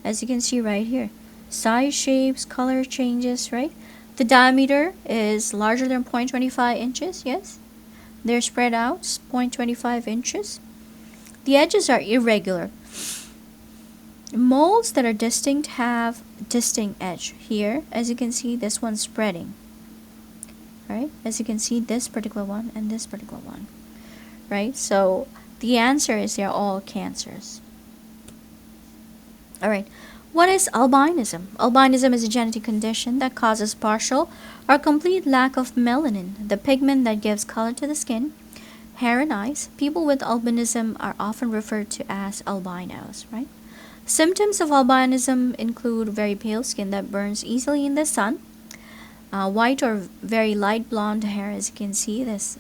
as you can see right here. Size, shapes, color changes, right? The diameter is larger than 0.25 inches, yes. They're spread out, 0.25 inches. The edges are irregular. Moles that are distinct have distinct edge. Here, as you can see, this one's spreading. Right? As you can see, this particular one and this particular one. Right? So the answer is they're all cancers. Alright. What is albinism? Albinism is a genetic condition that causes partial or complete lack of melanin, the pigment that gives color to the skin, hair, and eyes. People with albinism are often referred to as albinos, right? Symptoms of albinism include very pale skin that burns easily in the sun, white or very light blonde hair. As you can see, this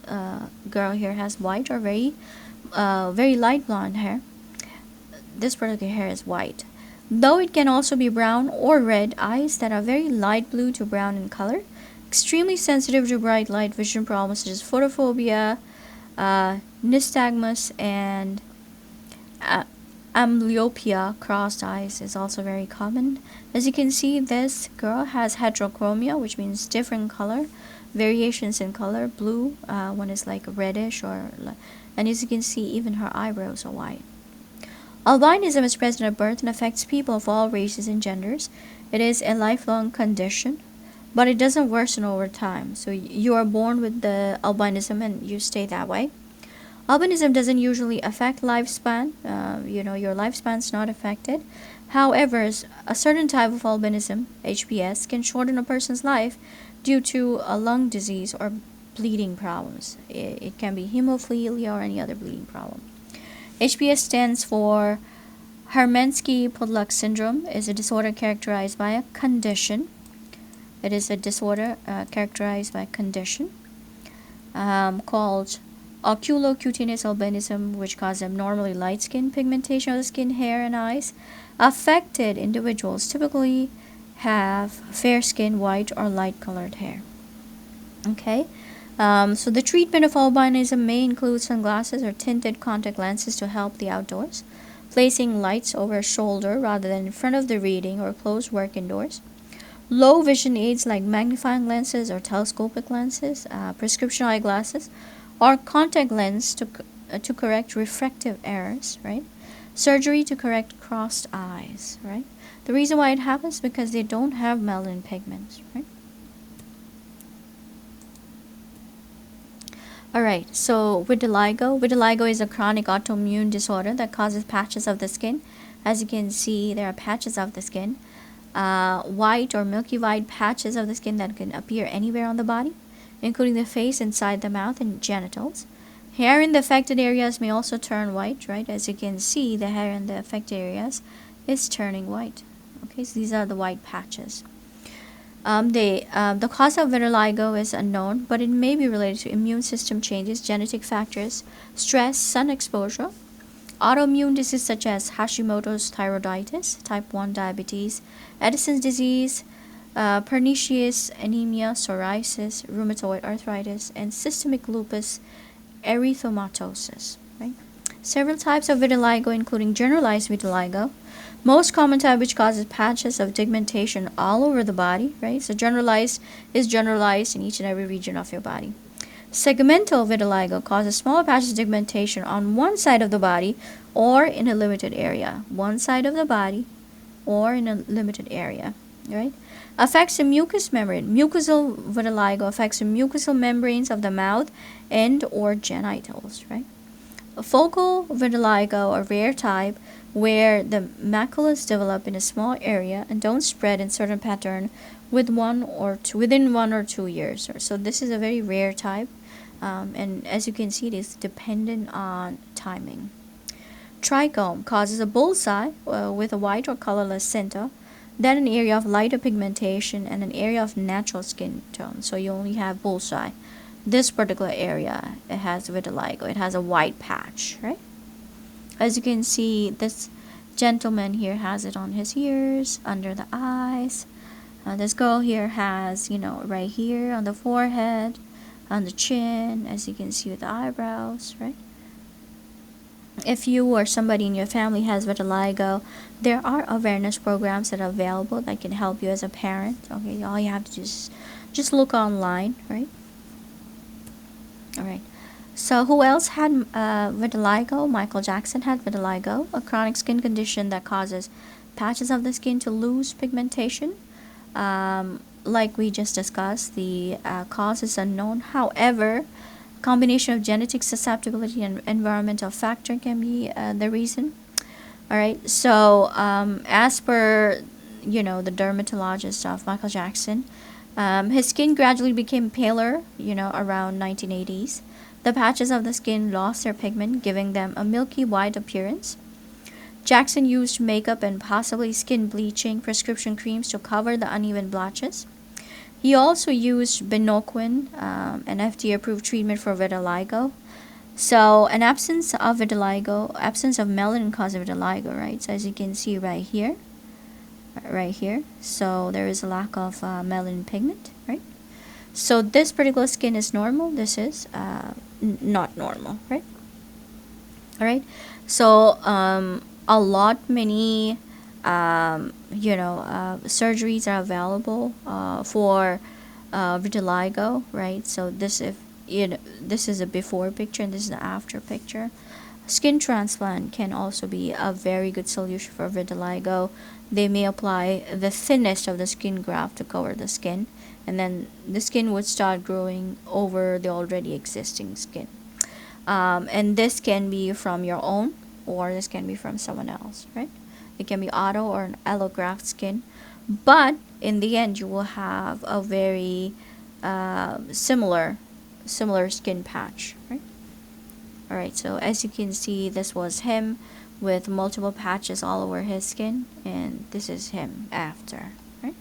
girl here has white or very light blonde hair. This particular hair is white. Though it can also be brown or red, eyes that are very light blue to brown in color, extremely sensitive to bright light, vision problems such as photophobia, nystagmus, and amblyopia, crossed eyes, is also very common. As you can see, this girl has heterochromia, which means different color, variations in color. Blue, one is like reddish, and as you can see, even her eyebrows are white. Albinism is present at birth and affects people of all races and genders. It is a lifelong condition, but it doesn't worsen over time. So you are born with the albinism and you stay that way. Albinism doesn't usually affect lifespan. Your lifespan's not affected. However, a certain type of albinism, HPS, can shorten a person's life due to a lung disease or bleeding problems. It can be hemophilia or any other bleeding problem. HPS stands for Hermansky-Pudlak syndrome. Is a disorder characterized by a condition. It is a disorder characterized by a condition called oculocutaneous albinism, which causes abnormally light skin, pigmentation of the skin, hair, and eyes. Affected individuals typically have fair skin, white or light colored hair. Okay. So the treatment of albinism may include sunglasses or tinted contact lenses to help the outdoors, placing lights over a shoulder rather than in front of the reading or close work indoors, low vision aids like magnifying lenses or telescopic lenses, prescription eyeglasses, or contact lens to correct refractive errors, right? Surgery to correct crossed eyes, right? The reason why it happens is because they don't have melanin pigments, right? Alright, so vitiligo is a chronic autoimmune disorder that causes patches of the skin. As you can see, there are patches of the skin, white or milky white patches of the skin that can appear anywhere on the body, including the face, inside the mouth, and genitals. Hair in the affected areas may also turn white, right? As you can see, the hair in the affected areas is turning white. Okay, so these are the white patches. The cause of vitiligo is unknown, but it may be related to immune system changes, genetic factors, stress, sun exposure, autoimmune diseases such as Hashimoto's thyroiditis, type 1 diabetes, Addison's disease, pernicious anemia, psoriasis, rheumatoid arthritis, and systemic lupus erythematosus. Right? Several types of vitiligo, including generalized vitiligo, most common type, which causes patches of pigmentation all over the body, right? So generalized is generalized in each and every region of your body. Segmental vitiligo causes small patches of pigmentation on one side of the body or in a limited area. One side of the body or in a limited area, right? Affects the mucous membrane. Mucosal vitiligo affects the mucosal membranes of the mouth and or genitals, right? A focal vitiligo, a rare type, where the maculas develop in a small area and don't spread in certain pattern within 1 or 2 years. So this is a very rare type, and as you can see, it is dependent on timing. Trichome causes a bullseye with a white or colorless center, then an area of lighter pigmentation and an area of natural skin tone. So you only have bullseye. This particular area, it has vitiligo. It has a white patch, right? As you can see, this gentleman here has it on his ears, under the eyes. This girl here has, right here on the forehead, on the chin, as you can see with the eyebrows, right? If you or somebody in your family has vitiligo, there are awareness programs that are available that can help you as a parent. Okay, all you have to just look online, right? All right. So who else had vitiligo? Michael Jackson had vitiligo, a chronic skin condition that causes patches of the skin to lose pigmentation. Like we just discussed, the cause is unknown. However, combination of genetic susceptibility and environmental factor can be the reason. All right. So as per the dermatologist of Michael Jackson, his skin gradually became paler, around 1980s. The patches of the skin lost their pigment, giving them a milky white appearance. Jackson used makeup and possibly skin bleaching prescription creams to cover the uneven blotches. He also used Benoquin, an FDA-approved treatment for vitiligo. So an absence of melanin causes vitiligo, right? So as you can see right here, so there is a lack of melanin pigment, right? So this particular skin is normal. This is not normal, right? All right. So many surgeries are available for vitiligo, right? So this is a before picture and this is the after picture. Skin transplant can also be a very good solution for vitiligo. They may apply the thinnest of the skin graft to cover the skin, and then the skin would start growing over the already existing skin. And this can be from your own, or this can be from someone else, right? It can be auto or an allograft skin, but in the end, you will have a very similar skin patch, right? All right. So as you can see, this was him with multiple patches all over his skin, and this is him after, right?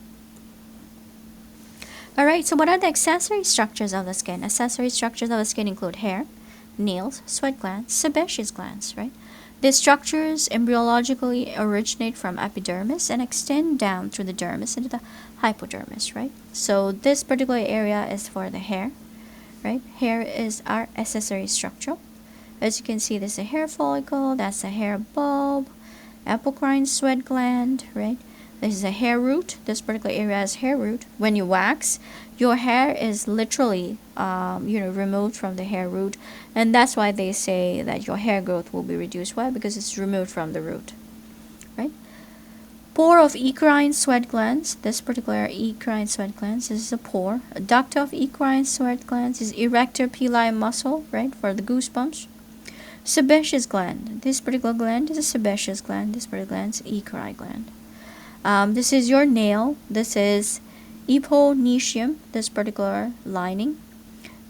All right. So what are the accessory structures of the skin? Accessory structures of the skin include hair, nails, sweat glands, sebaceous glands, right? These structures embryologically originate from epidermis and extend down through the dermis into the hypodermis, right? So this particular area is for the hair, right? Hair is our accessory structure. As you can see, there's a hair follicle, that's a hair bulb, apocrine sweat gland, right? This is a hair root. This particular area is hair root. When you wax, your hair is literally, removed from the hair root, and that's why they say that your hair growth will be reduced. Why? Because it's removed from the root, right? Pore of eccrine sweat glands. This particular eccrine sweat glands, this is a pore. A duct of eccrine sweat glands is erector pili muscle, right, for the goosebumps. Sebaceous gland. This particular gland is a sebaceous gland. This particular gland is eccrine gland. This is your nail. This is eponychium, this particular lining.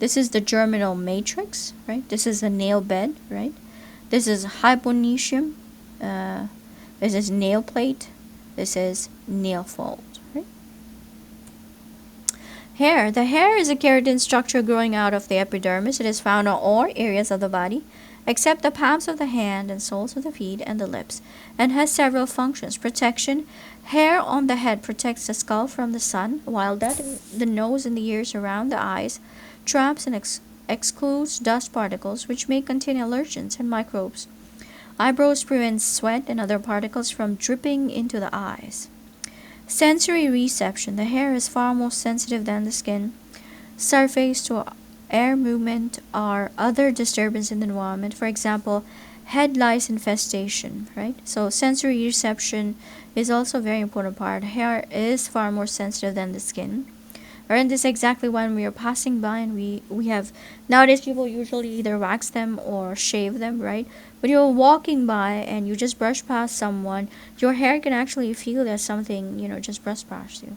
This is the germinal matrix, right? This is the nail bed, right? This is hyponychium. This is nail plate. This is nail fold, right? Hair. The hair is a keratin structure growing out of the epidermis. It is found on all areas of the body, except the palms of the hand and soles of the feet and the lips, and has several functions. Protection. Hair on the head protects the skull from the sun, while that the nose and the ears around the eyes traps and excludes dust particles which may contain allergens and microbes. Eyebrows prevent sweat and other particles from dripping into the eyes. Sensory reception. The hair is far more sensitive than the skin surface to air movement or other disturbance in the environment. For example, head lice infestation, right? So sensory reception is also a very important part. Hair is far more sensitive than the skin. And this is exactly when we are passing by and we have, nowadays people usually either wax them or shave them, right? When you're walking by and you just brush past someone, your hair can actually feel that something, just brushed past you.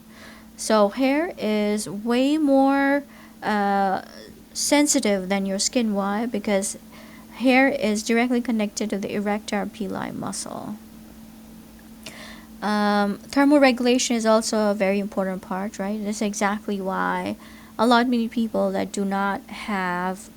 So hair is way more sensitive than your skin. Why? Because hair is directly connected to the erector pili muscle. Thermoregulation is also a very important part, right? That's exactly why many people that do not have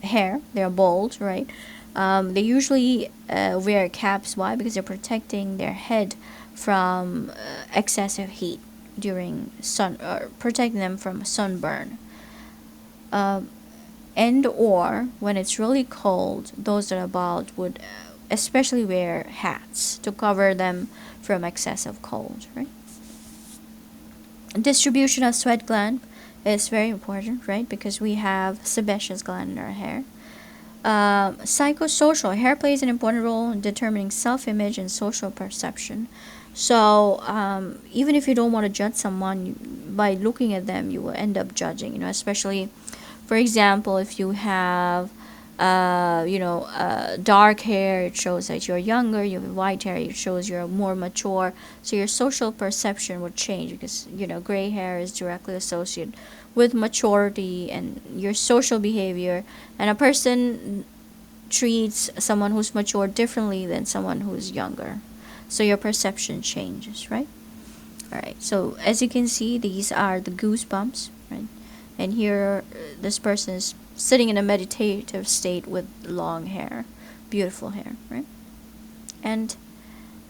hair, they're bald, right? They usually wear caps. Why? Because they're protecting their head from excessive heat during sun, or protecting them from sunburn. And or when it's really cold, those that are bald would especially wear hats to cover them from excessive cold, right? Distribution of sweat gland is very important, right? Because we have sebaceous gland in our hair. Psychosocial. Hair plays an important role in determining self-image and social perception. So even if you don't want to judge someone, by looking at them, you will end up judging. Especially, for example, if you have dark hair, it shows that you're younger. You have white hair, it shows you're more mature. So your social perception would change because gray hair is directly associated with maturity and your social behavior, and a person treats someone who's mature differently than someone who's younger. So your perception changes, right? All right. So as you can see, these are the goosebumps, right? And here, this person is sitting in a meditative state with long hair, beautiful hair, right? And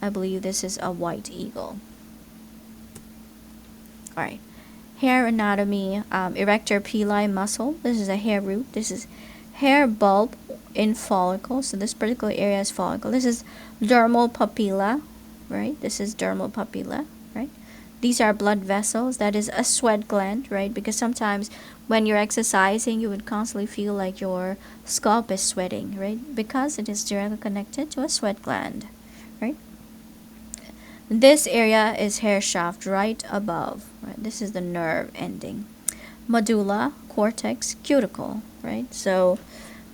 I believe this is a white eagle. All right. Hair anatomy, erector pili muscle. This is a hair root. This is hair bulb in follicle. So this particular area is follicle. This is dermal papilla, right? This is dermal papilla, right? These are blood vessels. That is a sweat gland, right? Because sometimes when you're exercising, you would constantly feel like your scalp is sweating, right? Because it is directly connected to a sweat gland, right? This area is hair shaft right above, right? This is the nerve ending. Medulla, cortex, cuticle, right? So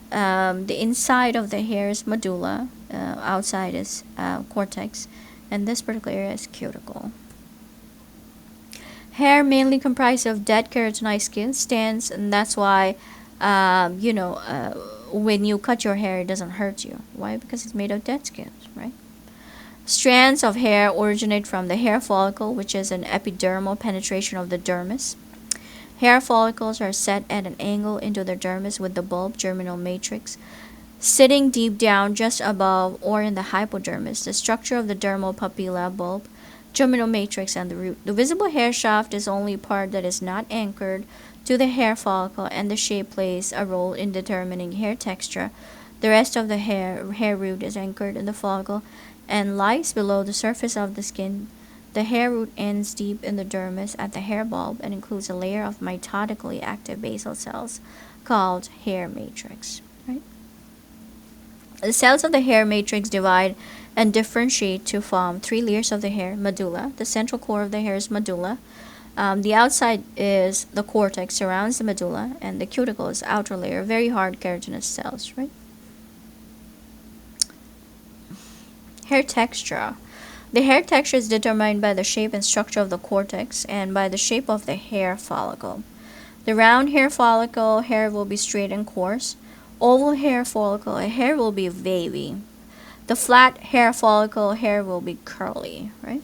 the inside of the hair is medulla, outside is cortex, and this particular area is cuticle. Hair mainly comprised of dead keratinized skin stands, and that's why when you cut your hair, it doesn't hurt you. Why? Because it's made of dead skin, right? Strands of hair originate from the hair follicle, which is an epidermal penetration of the dermis. Hair follicles are set at an angle into the dermis with the bulb germinal matrix sitting deep down just above or in the hypodermis. The structure of the dermal papilla, bulb, germinal matrix, and the root. The visible hair shaft is only part that is not anchored to the hair follicle, and the shape plays a role in determining hair texture. The rest of the hair root is anchored in the follicle and lies below the surface of the skin. The hair root ends deep in the dermis at the hair bulb and includes a layer of mitotically active basal cells called hair matrix. Right? The cells of the hair matrix divide and differentiate to form three layers of the hair: medulla. The central core of the hair is medulla. The outside is the cortex, surrounds the medulla, and the cuticle is outer layer, very hard keratinous cells. Right? Hair texture. The hair texture is determined by the shape and structure of the cortex and by the shape of the hair follicle. The round hair follicle, hair will be straight and coarse. Oval hair follicle, hair will be wavy. The flat hair follicle, hair will be curly, right?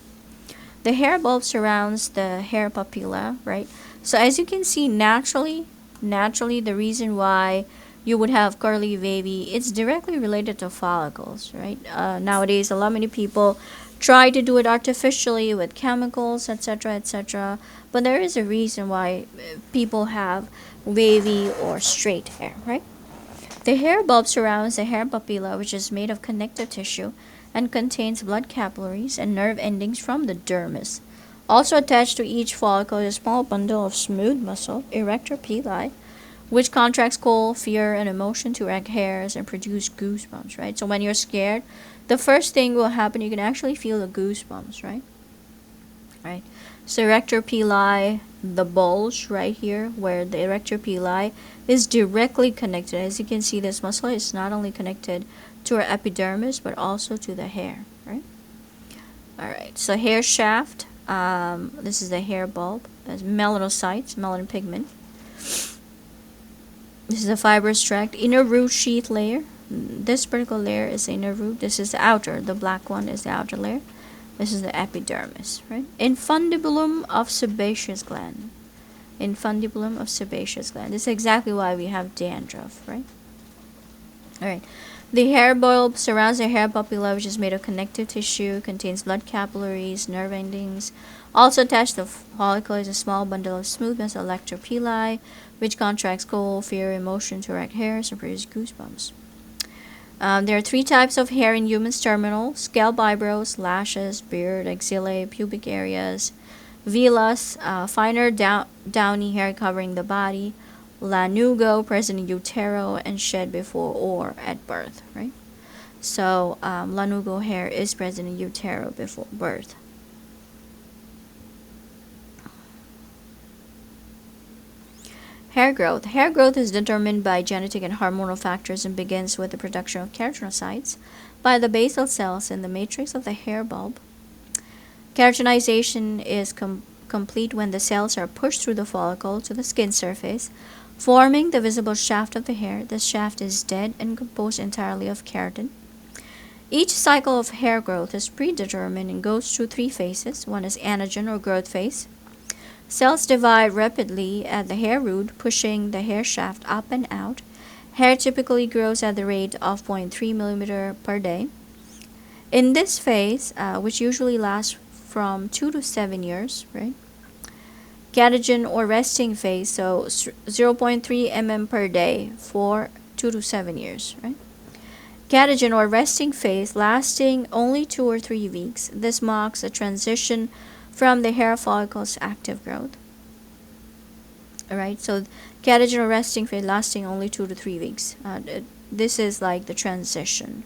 The hair bulb surrounds the hair papilla, right? So as you can see, naturally, the reason why you would have curly, wavy, it's directly related to follicles, right? Nowadays, a lot many people try to do it artificially with chemicals, etc., etc. But there is a reason why people have wavy or straight hair, right? The hair bulb surrounds the hair papilla, which is made of connective tissue and contains blood capillaries and nerve endings from the dermis. Also attached to each follicle is a small bundle of smooth muscle, erector pili, which contracts cold, fear, and emotion to erect hairs and produce goosebumps, right? So when you're scared, the first thing will happen, you can actually feel the goosebumps, right? Right. So erector pili, the bulge right here, where the erector pili is directly connected. As you can see, this muscle is not only connected to our epidermis, but also to the hair, right? All right. So hair shaft. This is the hair bulb. There's melanocytes, melanin pigment. This is the fibrous tract. Inner root sheath layer. This particular layer is the inner root. This is the outer. The black one is the outer layer. This is the epidermis, right? Infundibulum of sebaceous gland. Infundibulum of sebaceous gland. This is exactly why we have dandruff, right? All right. The hair bulb surrounds the hair papilla, which is made of connective tissue, contains blood capillaries, nerve endings. Also attached to the follicle is a small bundle of smooth muscle, erector pili, which contracts cold, fear, emotion to erect hairs and produce goosebumps. There are three types of hair in humans: terminal, scalp, eyebrows, lashes, beard, axillae, pubic areas; vellus, finer downy hair covering the body; lanugo, present in utero and shed before or at birth, right? So lanugo hair is present in utero before birth. Hair growth. Hair growth is determined by genetic and hormonal factors and begins with the production of keratinocytes by the basal cells in the matrix of the hair bulb. Keratinization is complete when the cells are pushed through the follicle to the skin surface, forming the visible shaft of the hair. This shaft is dead and composed entirely of keratin. Each cycle of hair growth is predetermined and goes through three phases. One is anagen or growth phase. Cells divide rapidly at the hair root, pushing the hair shaft up and out. Hair typically grows at the rate of 0.3 millimeter per day. In this phase, which usually lasts from 2 to 7 years, right? Catagen or resting phase, so 0.3 mm per day for 2 to 7 years, right? Catagen or resting phase lasting only 2 or 3 weeks. This marks a transition from the hair follicle's active growth. Alright, so catagen or resting phase lasting only 2 to 3 weeks. This is like the transition.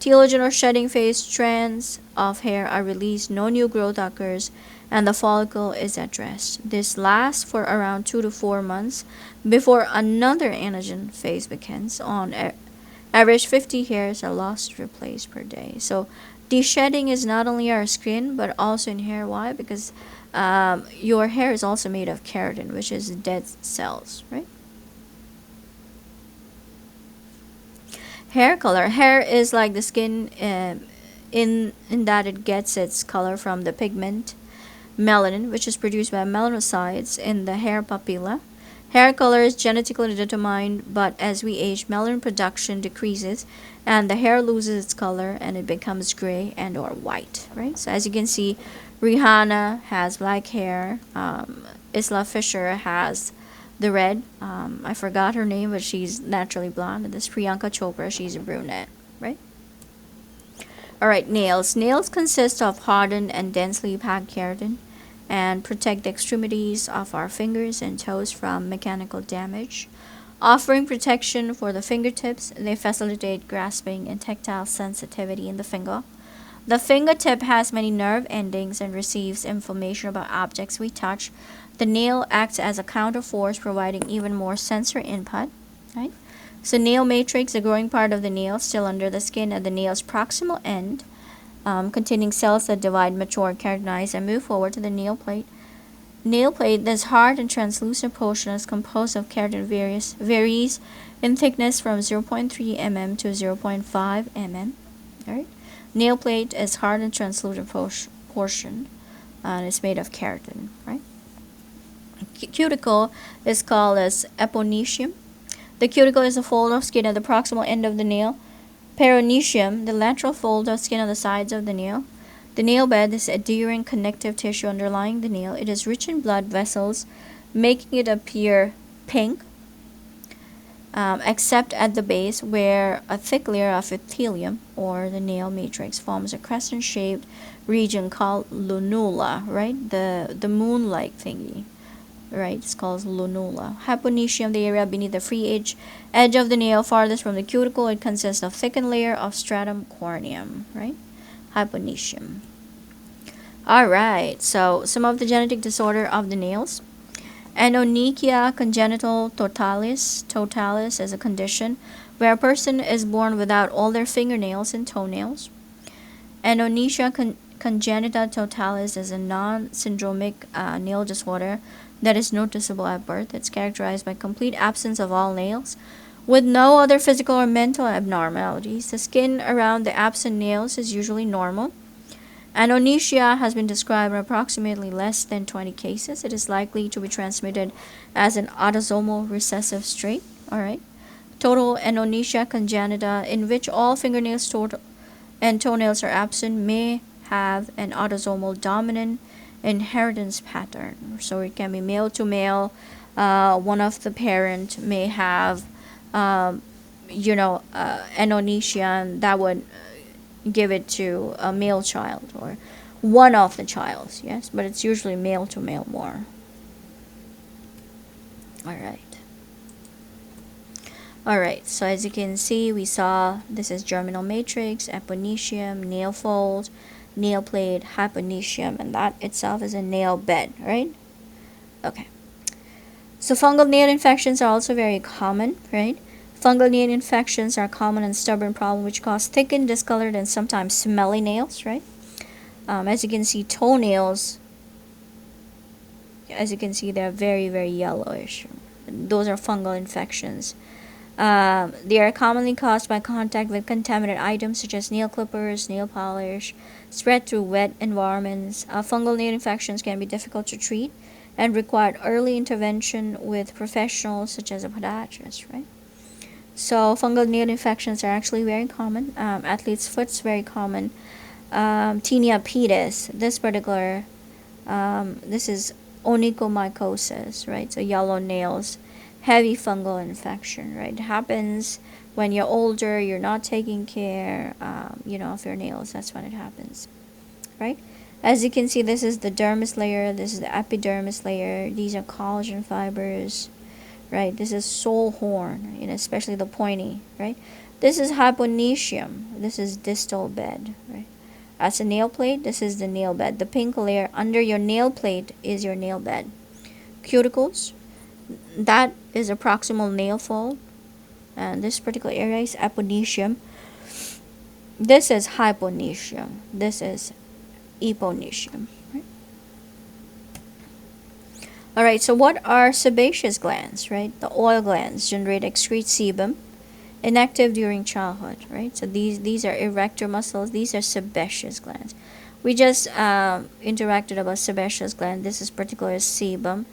Telogen or shedding phase, strands of hair are released, no new growth occurs, and the follicle is at rest. This lasts for around 2 to 4 months before another anagen phase begins. On average, 50 hairs are lost or replaced per day. So de-shedding is not only our skin, but also in hair. Why? Because your hair is also made of keratin, which is dead cells, right? Hair color. Hair is like the skin in that it gets its color from the pigment melanin, which is produced by melanocytes in the hair papilla. Hair color is genetically determined, but as we age, melanin production decreases and the hair loses its color and it becomes gray and or white, right? So as you can see, Rihanna has black hair. Isla Fisher has the red. I forgot her name, but she's naturally blonde. And this Priyanka Chopra, she's a brunette, right? Alright, nails. Nails consist of hardened and densely packed keratin and protect the extremities of our fingers and toes from mechanical damage. Offering protection for the fingertips, they facilitate grasping and tactile sensitivity in the finger. The fingertip has many nerve endings and receives information about objects we touch. The nail acts as a counterforce, providing even more sensory input. Right? So nail matrix, the growing part of the nail, still under the skin at the nail's proximal end, containing cells that divide, mature, keratinize, and move forward to the nail plate. Nail plate, this hard and translucent portion, is composed of keratin, varies in thickness from 0.3 mm to 0.5 mm. Right? Nail plate is hard and translucent portion, and it's made of keratin. Right? Cuticle is called as eponychium. The cuticle is a fold of skin at the proximal end of the nail. Peroneum, the lateral fold of skin on the sides of the nail. The nail bed is adherent connective tissue underlying the nail. It is rich in blood vessels, making it appear pink, except at the base, where a thick layer of epithelium, or the nail matrix, forms a crescent-shaped region called lunula, right? The moon-like thingy. Right, it's called lunula. Hyponychium, the area beneath the free edge of the nail farthest from the cuticle. It consists of thickened layer of stratum corneum, right? Hyponychium. Alright, so some of the genetic disorder of the nails. Anonychia congenital totalis. Totalis is a condition where a person is born without all their fingernails and toenails. Anonychia congenita totalis is a non-syndromic nail disorder that is noticeable at birth. It's characterized by complete absence of all nails, with no other physical or mental abnormalities. The skin around the absent nails is usually normal. Anonychia has been described in approximately less than 20 cases. It is likely to be transmitted as an autosomal recessive trait. Alright. Total anonychia congenita, in which all fingernails and toenails are absent, may have an autosomal dominant inheritance pattern. So it can be male to male. One of the parent may have, anonychia, and that would give it to a male child, or one of the childs, yes, but it's usually male to male more. Alright, so as you can see, we saw this is germinal matrix, eponychium, nail fold, nail plate, hyponychium, and that itself is a nail bed, right? Okay. So fungal nail infections are also very common, right? Fungal nail infections are a common and stubborn problem which cause thickened, discolored, and sometimes smelly nails, right? As you can see, toenails, as you can see, they're very, very yellowish. Those are fungal infections. They are commonly caused by contact with contaminated items such as nail clippers, nail polish, spread through wet environments. Fungal nail infections can be difficult to treat and require early intervention with professionals such as a podiatrist, right? So fungal nail infections are actually very common. Athlete's foot's very common. Tinea pedis, this particular, this is onychomycosis, right? So yellow nails. Heavy fungal infection, right? It happens when you're older, you're not taking care, of your nails. That's when it happens, right? As you can see, this is the dermis layer, this is the epidermis layer, these are collagen fibers, right? This is sole horn, especially the pointy, right? This is hyponychium, this is distal bed, right? As a nail plate, this is the nail bed. The pink layer under your nail plate is your nail bed. Cuticles, that is a proximal nail fold, and this particular area is eponychium. This is hyponychium. This is eponychium. Right? Alright, so what are sebaceous glands, right? The oil glands generate excrete sebum, inactive during childhood, right? So these are erector muscles. These are sebaceous glands. We just interacted about sebaceous gland. This is particular sebum.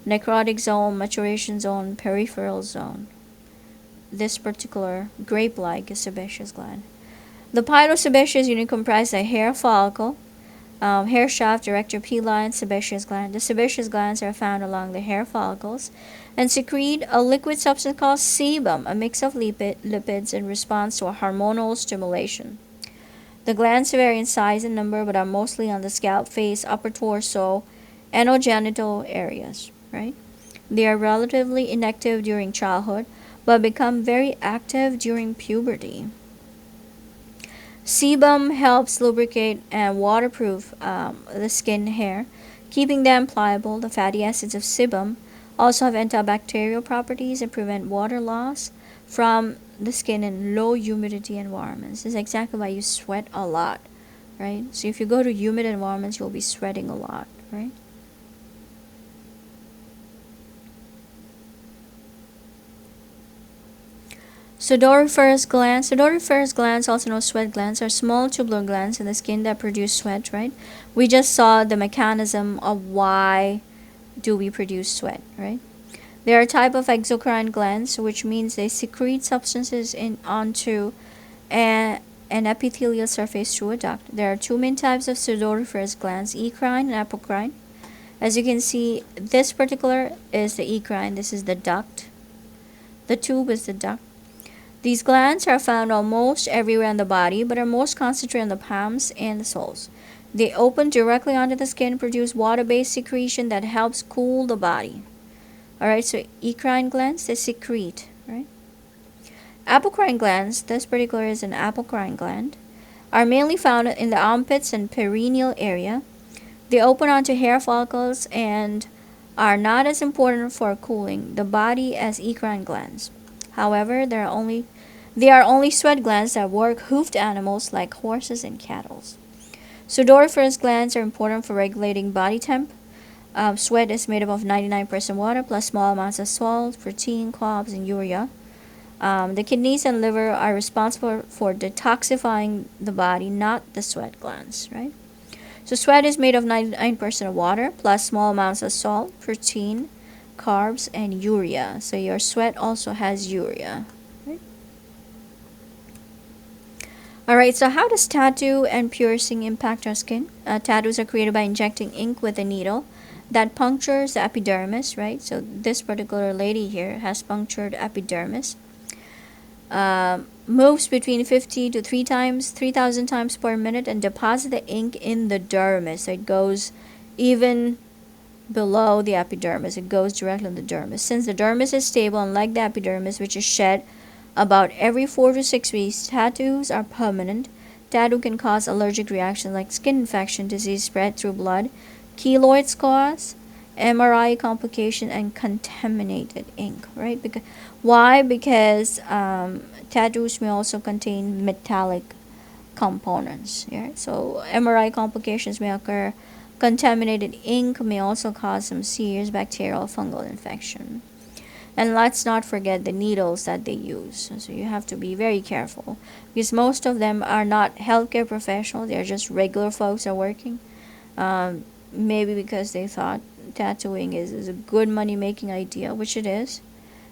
Necrotic zone, maturation zone, peripheral zone. This particular grape-like is sebaceous gland. The pilosebaceous unit comprises a hair follicle, hair shaft, erector pili, and sebaceous gland. The sebaceous glands are found along the hair follicles and secrete a liquid substance called sebum, a mix of lipids in response to a hormonal stimulation. The glands vary in size and number but are mostly on the scalp, face, upper torso, anogenital areas, right? They are relatively inactive during childhood but become very active during puberty. Sebum helps lubricate and waterproof the skin hair, keeping them pliable. The fatty acids of sebum also have antibacterial properties and prevent water loss from the skin in low humidity environments. This is exactly why you sweat a lot, right? So if you go to humid environments, you'll be sweating a lot, right? Sudoriferous glands. Sudoriferous glands, also known as sweat glands, are small tubular glands in the skin that produce sweat, right? We just saw the mechanism of why do we produce sweat, right? They are a type of exocrine glands, which means they secrete substances onto an epithelial surface through a duct. There are two main types of sudoriferous glands, ecrine and apocrine. As you can see, this particular is the ecrine. This is the duct. The tube is the duct. These glands are found almost everywhere in the body, but are most concentrated in the palms and the soles. They open directly onto the skin, produce water-based secretion that helps cool the body. Alright, so ecrine glands, they secrete, right? Apocrine glands, this particular is an apocrine gland, are mainly found in the armpits and perineal area. They open onto hair follicles and are not as important for cooling the body as ecrine glands. However, they are only sweat glands that work hoofed animals like horses and cattle. Sudoriferous glands are important for regulating body temp. Sweat is made up of 99% water plus small amounts of salt, protein, carbs, and urea. The kidneys and liver are responsible for detoxifying the body, not the sweat glands, right? So sweat is made of 99% of water plus small amounts of salt, protein, carbs, and urea. So your sweat also has urea. Right? Alright, so how does tattoo and piercing impact our skin? Tattoos are created by injecting ink with a needle that punctures the epidermis, right? So this particular lady here has punctured epidermis. Moves between 50 to 3,000 times per minute and deposits the ink in the dermis. So it goes even below the epidermis. It goes directly in the dermis. Since the dermis is stable, unlike the epidermis, which is shed about every 4 to 6 weeks, tattoos are permanent. Tattoo can cause allergic reactions like skin infection, disease spread through blood, keloid scars, MRI complication, and contaminated ink, right? Why? Because tattoos may also contain metallic components. Yeah? So MRI complications may occur. Contaminated ink may also cause some serious bacterial or fungal infection. And let's not forget the needles that they use. So you have to be very careful because most of them are not healthcare professionals. They're just regular folks are working. Maybe because they thought tattooing is a good money making idea, which it is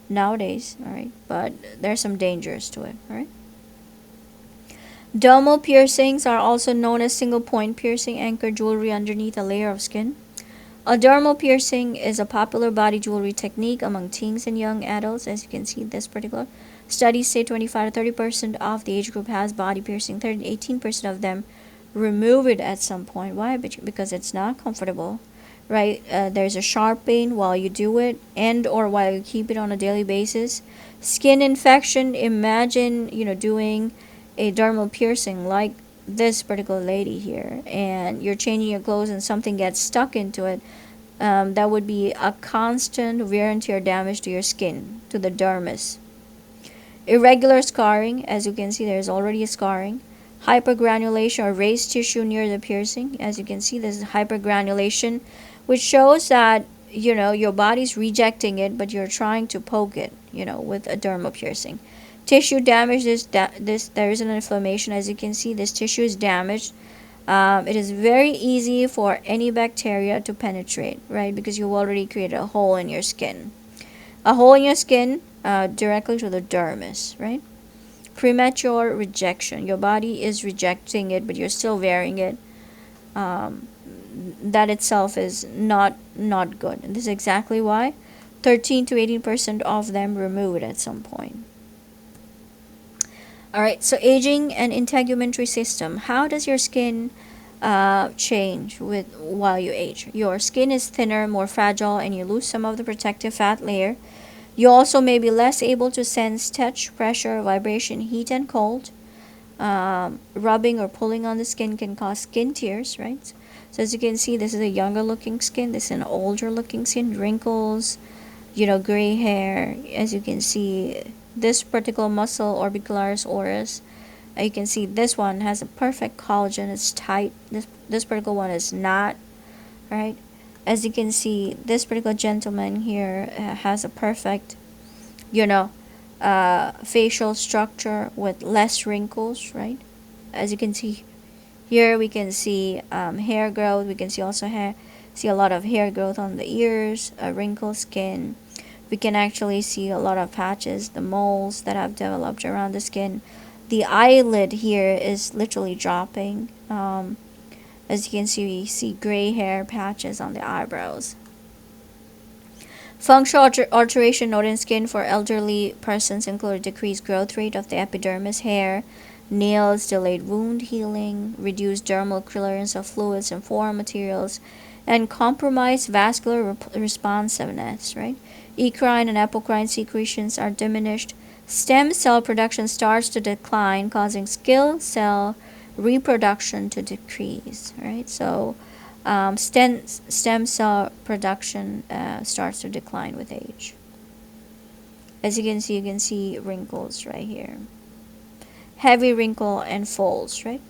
nowadays, all right, but there's some dangers to it, all right. Dermal piercings are also known as single point piercing, anchor jewelry underneath a layer of skin. A dermal piercing is a popular body jewelry technique among teens and young adults. As you can see, this particular studies say 25 to 30% of the age group has body piercing. 30 to 18% of them remove it at some point. Why? Because it's not comfortable, right? There's a sharp pain while you do it and or while you keep it on a daily basis. Skin infection. Imagine doing a dermal piercing like this particular lady here, and you're changing your clothes and something gets stuck into it. That would be a constant wear and tear damage to your skin, to the dermis. Irregular scarring. As you can see, there's already a scarring. Hypergranulation or raised tissue near the piercing. As you can see, this is hypergranulation, which shows that your body's rejecting it, but you're trying to poke it with a dermal piercing. Tissue damage. There is an inflammation. As you can see, this tissue is damaged. It is very easy for any bacteria to penetrate, right? Because you've already created a hole in your skin. A hole in your skin directly to the dermis, right? Premature rejection. Your body is rejecting it, but you're still wearing it. That itself is not good. And this is exactly why 13 to 18% of them remove it at some point. All right, so aging and integumentary system. How does your skin change with while you age? Your skin is thinner, more fragile, and you lose some of the protective fat layer. You also may be less able to sense touch, pressure, vibration, heat, and cold. Rubbing or pulling on the skin can cause skin tears, right? So as you can see, this is a younger looking skin. This is an older looking skin. Wrinkles, gray hair. As you can see, this particular muscle, orbicularis oris, you can see this one has a perfect collagen. It's tight. This particular one is not, right? As you can see, this particular gentleman here has a perfect, you know, facial structure with less wrinkles, right? As you can see here, we can see hair growth. We can see also see a lot of hair growth on the ears, wrinkled skin. We can actually see a lot of patches, the moles that have developed around the skin. The eyelid here is literally dropping. As you can see, we see gray hair patches on the eyebrows. Functional alteration noted in skin for elderly persons include decreased growth rate of the epidermis hair, nails, delayed wound healing, reduced dermal clearance of fluids and foreign materials, and compromised vascular responsiveness, right? Eccrine and apocrine secretions are diminished. Stem cell production starts to decline, causing skill cell reproduction to decrease, right? So stem cell production starts to decline with age. As you can see wrinkles right here. Heavy wrinkle and folds, right?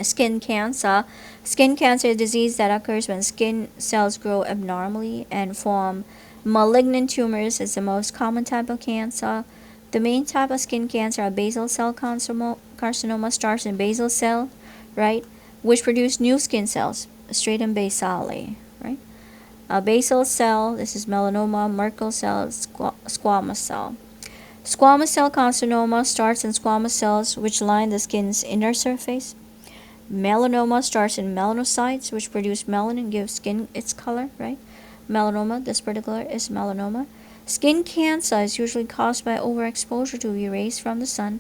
Skin cancer. Skin cancer is a disease that occurs when skin cells grow abnormally and form malignant tumors. It's the most common type of cancer. The main type of skin cancer are basal cell carcinoma starts in basal cell, right, which produce new skin cells, stratum basale, right? Basal cell, this is melanoma. Merkel cell, squamous cell. Squamous cell carcinoma starts in squamous cells which line the skin's inner surface. Melanoma starts in melanocytes, which produce melanin and give skin its color, right? Melanoma, this particular is melanoma. Skin cancer is usually caused by overexposure to UV rays from the sun.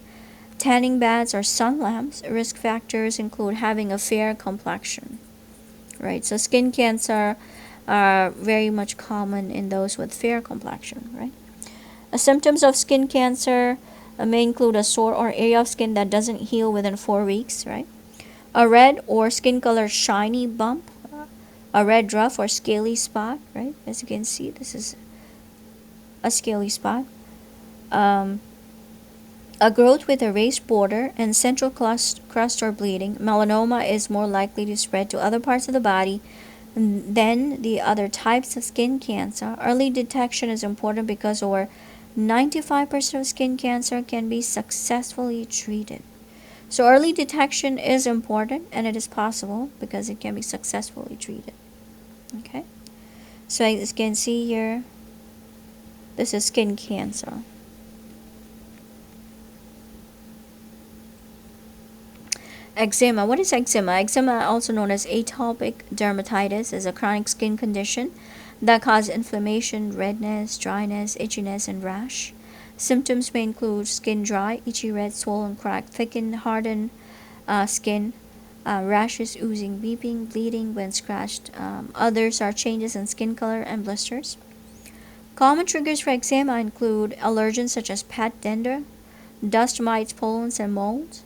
Tanning beds or sun lamps. Risk factors include having a fair complexion, right? So skin cancer are very much common in those with fair complexion, right? Symptoms of skin cancer may include a sore or area of skin that doesn't heal within 4 weeks, right? A red or skin color shiny bump, a red rough or scaly spot, right? As you can see, this is a scaly spot. A growth with a raised border and central crust or bleeding. Melanoma is more likely to spread to other parts of the body than the other types of skin cancer. Early detection is important because over 95% of skin cancer can be successfully treated. So early detection is important, and it is possible because it can be successfully treated. Okay? So as you can see here, this is skin cancer. Eczema. What is eczema? Eczema, also known as atopic dermatitis, is a chronic skin condition that causes inflammation, redness, dryness, itchiness, and rash. Symptoms may include skin dry, itchy, red, swollen, cracked, thickened, hardened skin, rashes, oozing, weeping, bleeding when scratched. Others are changes in skin color and blisters. Common triggers for eczema include allergens such as pet dander, dust mites, pollens, and molds.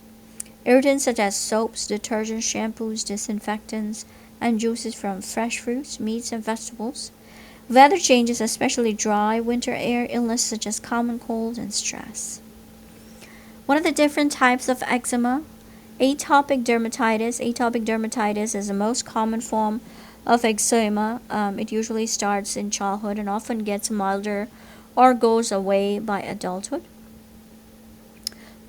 Irritants such as soaps, detergents, shampoos, disinfectants, and juices from fresh fruits, meats, and vegetables. Weather changes, especially dry winter air, illness such as common cold, and stress. What are the different types of eczema? Atopic dermatitis. Atopic dermatitis is the most common form of eczema. It usually starts in childhood and often gets milder or goes away by adulthood.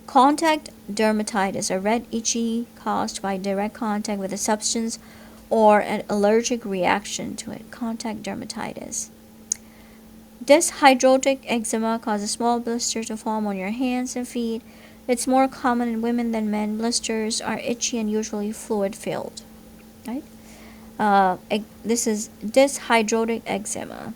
Contact dermatitis, a red itchy caused by direct contact with a substance or an allergic reaction to it. Contact dermatitis. Dyshydrotic eczema causes small blisters to form on your hands and feet. It's more common in women than men. Blisters are itchy and usually fluid-filled. Right? This is dyshydrotic eczema.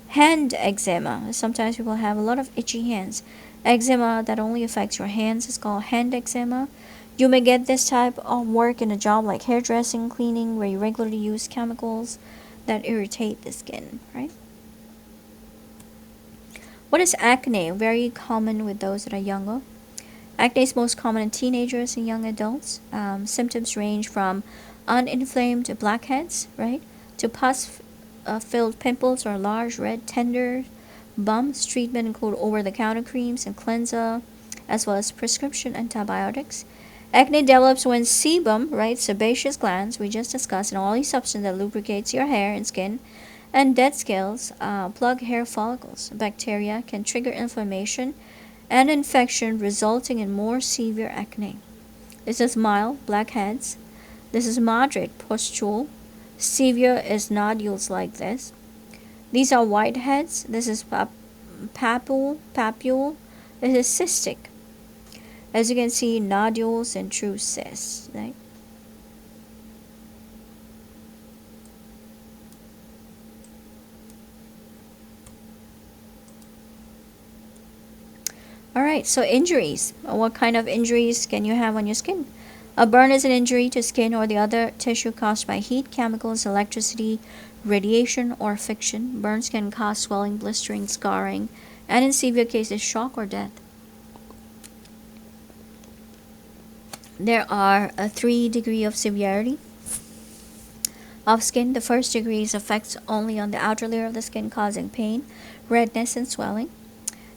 Hand eczema. Sometimes people have a lot of itchy hands. Eczema that only affects your hands is called hand eczema. You may get this type of work in a job like hairdressing, cleaning, where you regularly use chemicals that irritate the skin, right? What is acne? Very common with those that are younger. Acne is most common in teenagers and young adults. Symptoms range from uninflamed blackheads, right, to pus-filled pimples or large red tender bumps. Treatment include over-the-counter creams and cleanser, as well as prescription antibiotics. Acne develops when sebum, right, sebaceous glands, we just discussed, an oily substance that lubricates your hair and skin, and dead scales plug hair follicles. Bacteria can trigger inflammation and infection, resulting in more severe acne. This is mild blackheads. This is moderate pustule. Severe is nodules like this. These are whiteheads. This is papule. This is cystic. As you can see, nodules and true cysts, right? Alright, so injuries. What kind of injuries can you have on your skin? A burn is an injury to skin or the other tissue caused by heat, chemicals, electricity, radiation, or friction. Burns can cause swelling, blistering, scarring, and in severe cases, shock or death. There are 3 degrees of severity of skin. The first degree is affects only on the outer layer of the skin, causing pain, redness, and swelling.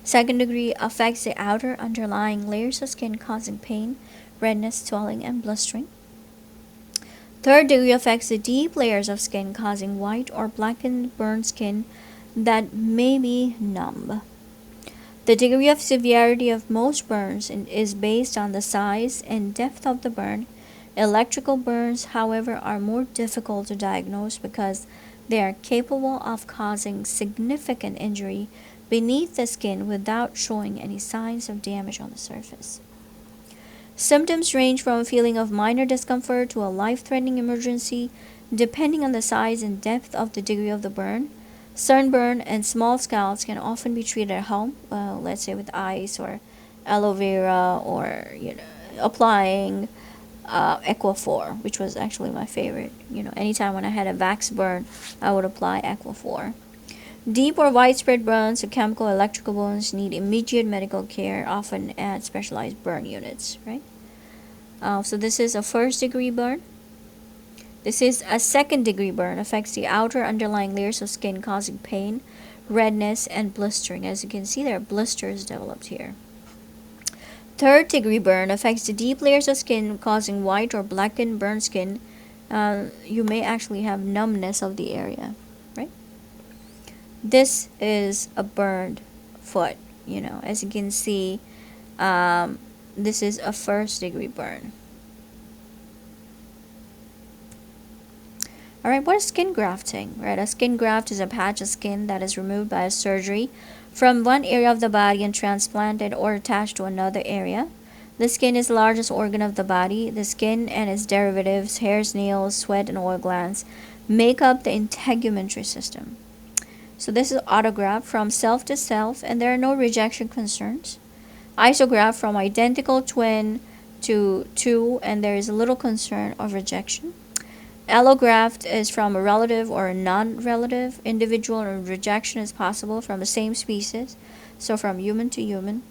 Second degree affects the outer underlying layers of skin, causing pain, redness, swelling, and blistering. Third degree affects the deep layers of skin, causing white or blackened burned skin that may be numb. The degree of severity of most burns is based on the size and depth of the burn. Electrical burns, however, are more difficult to diagnose because they are capable of causing significant injury beneath the skin without showing any signs of damage on the surface. Symptoms range from a feeling of minor discomfort to a life-threatening emergency, depending on the size and depth of the degree of the burn. Sunburn and small scalds can often be treated at home, let's say with ice or aloe vera, or applying Aquaphor, which was actually my favorite. Anytime when I had a wax burn, I would apply Aquaphor. Deep or widespread burns or chemical electrical burns need immediate medical care, often at specialized burn units, right? So this is a first degree burn. This is a second degree burn, affects the outer underlying layers of skin, causing pain, redness, and blistering. As you can see, there are blisters developed here. Third degree burn affects the deep layers of skin, causing white or blackened burned skin. You may actually have numbness of the area, right? This is a burned foot. As you can see, this is a first degree burn. Alright, what is skin grafting? Right, a skin graft is a patch of skin that is removed by a surgery from one area of the body and transplanted or attached to another area. The skin is the largest organ of the body. The skin and its derivatives, hairs, nails, sweat, and oil glands, make up the integumentary system. So this is autograft from self to self, and there are no rejection concerns. Isograft from identical twin to two, and there is little concern of rejection. Allograft is from a relative or a non-relative individual, and rejection is possible from the same species, so from human to human.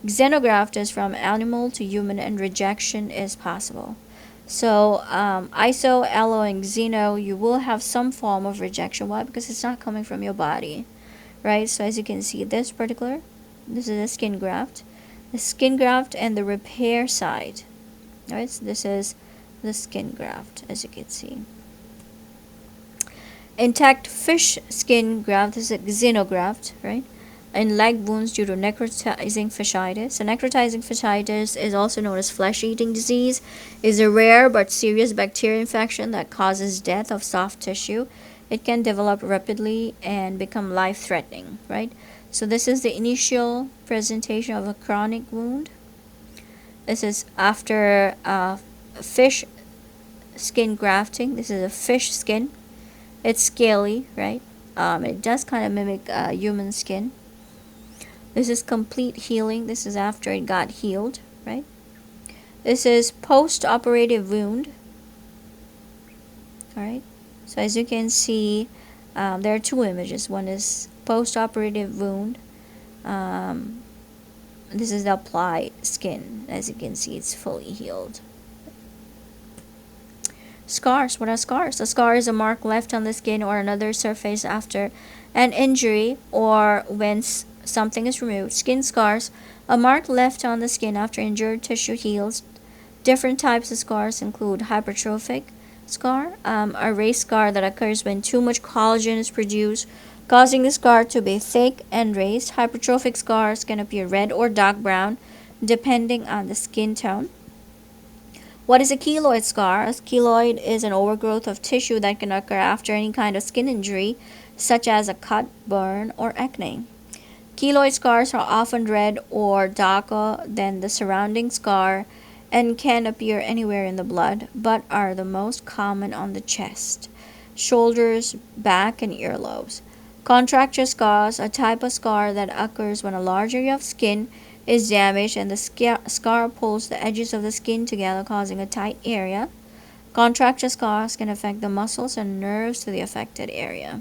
Xenograft is from animal to human, and rejection is possible. So iso, allo, and xeno, you will have some form of rejection. Why? Because it's not coming from your body, right? So as you can see, this is a skin graft. The skin graft and the repair side, right? So this is the skin graft, as you can see. Intact fish skin graft is a xenograft, right? In leg wounds due to necrotizing fasciitis. And necrotizing fasciitis is also known as flesh-eating disease. Is a rare but serious bacterial infection that causes death of soft tissue. It can develop rapidly and become life-threatening, right? So this is the initial presentation of a chronic wound. This is after fish skin grafting. This is a fish skin. It's scaly, right? It does kind of mimic human skin. This is complete healing. This is after it got healed, right? This is post-operative wound. All right. So as you can see, there are two images. One is post-operative wound. This is the applied skin. As you can see, it's fully healed. Scars. What are scars? A scar is a mark left on the skin or another surface after an injury or when something is removed. Skin scars. A mark left on the skin after injured tissue heals. Different types of scars include hypertrophic scar, a raised scar that occurs when too much collagen is produced, causing the scar to be thick and raised. Hypertrophic scars can appear red or dark brown, depending on the skin tone. What is a keloid scar? A keloid is an overgrowth of tissue that can occur after any kind of skin injury, such as a cut, burn, or acne. Keloid scars are often red or darker than the surrounding scar and can appear anywhere in the blood, but are the most common on the chest, shoulders, back, and earlobes. Contracture scars, a type of scar that occurs when a large area of skin is damaged and the scar pulls the edges of the skin together, causing a tight area. Contracture scars can affect the muscles and nerves to the affected area.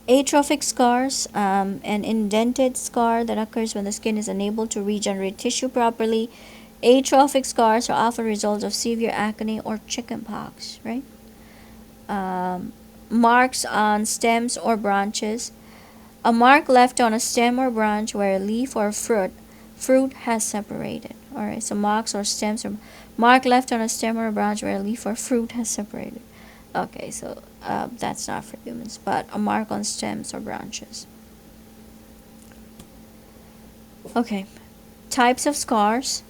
Atrophic scars, an indented scar that occurs when the skin is unable to regenerate tissue properly. Atrophic scars are often a result of severe acne or chickenpox, right? Marks on stems or branches. A mark left on a stem or branch where a leaf or fruit has separated. Alright, so marks or stems or mark left on a stem or a branch where a leaf or fruit has separated. Okay, so that's not for humans, but a mark on stems or branches. Okay, types of scars.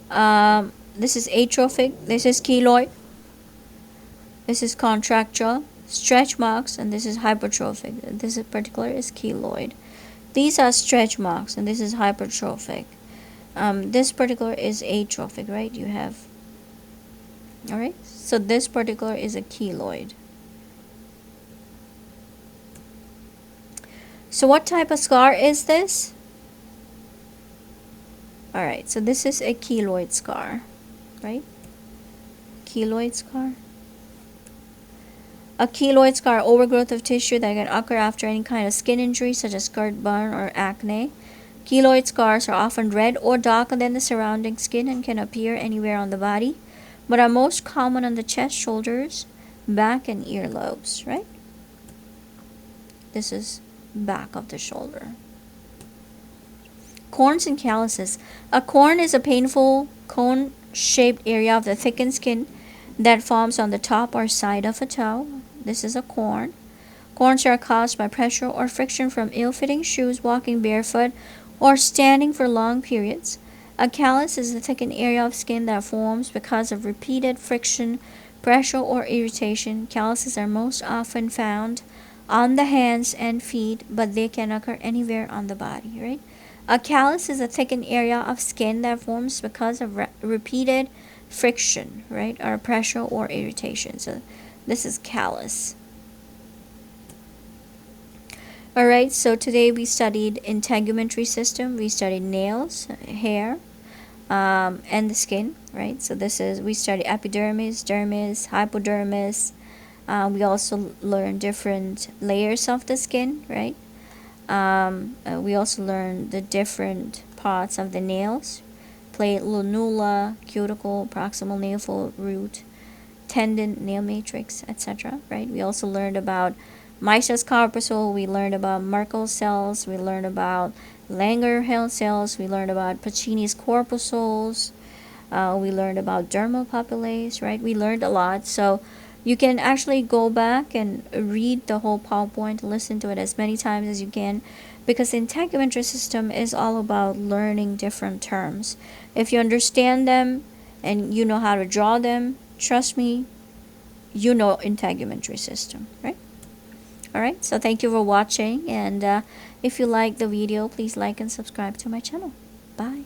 This is atrophic, this is keloid, this is contracture, stretch marks, and this is hypertrophic. This in particular is keloid. These are stretch marks, and this is hypertrophic. This particular is atrophic, right? You have, all right? So this particular is a keloid. So what type of scar is this? All right, so this is a keloid scar, right? Keloid scar. A keloid scar, overgrowth of tissue that can occur after any kind of skin injury, such as cut, burn, or acne. Keloid scars are often red or darker than the surrounding skin and can appear anywhere on the body, but are most common on the chest, shoulders, back, and earlobes, right? This is back of the shoulder. Corns and calluses. A corn is a painful cone-shaped area of the thickened skin that forms on the top or side of a toe. This is a corn. Corns are caused by pressure or friction from ill-fitting shoes, walking barefoot, or standing for long periods. A callus is a thickened area of skin that forms because of repeated friction, pressure, or irritation. Calluses are most often found on the hands and feet, but they can occur anywhere on the body, right? A callus is a thickened area of skin that forms because of repeated friction, right, or pressure or irritation. So this is callus. Alright, so today we studied integumentary system. We studied nails, hair, and the skin, right? So this is, we studied epidermis, dermis, hypodermis. We also learned different layers of the skin, right? We also learned the different parts of the nails: plate, lunula, cuticle, proximal nail fold, root, tendon, nail matrix, etc. Right? We also learned about Michaelis corpuscle. We learned about Merkel cells. We learned about Langerhans cells. We learned about Pacini's corpuscles. We learned about dermal papillae. Right? We learned a lot. So you can actually go back and read the whole PowerPoint, listen to it as many times as you can, because the integumentary system is all about learning different terms. If you understand them and you know how to draw them, trust me, you know integumentary system, right? Alright, so thank you for watching, and if you like the video, please like and subscribe to my channel. Bye.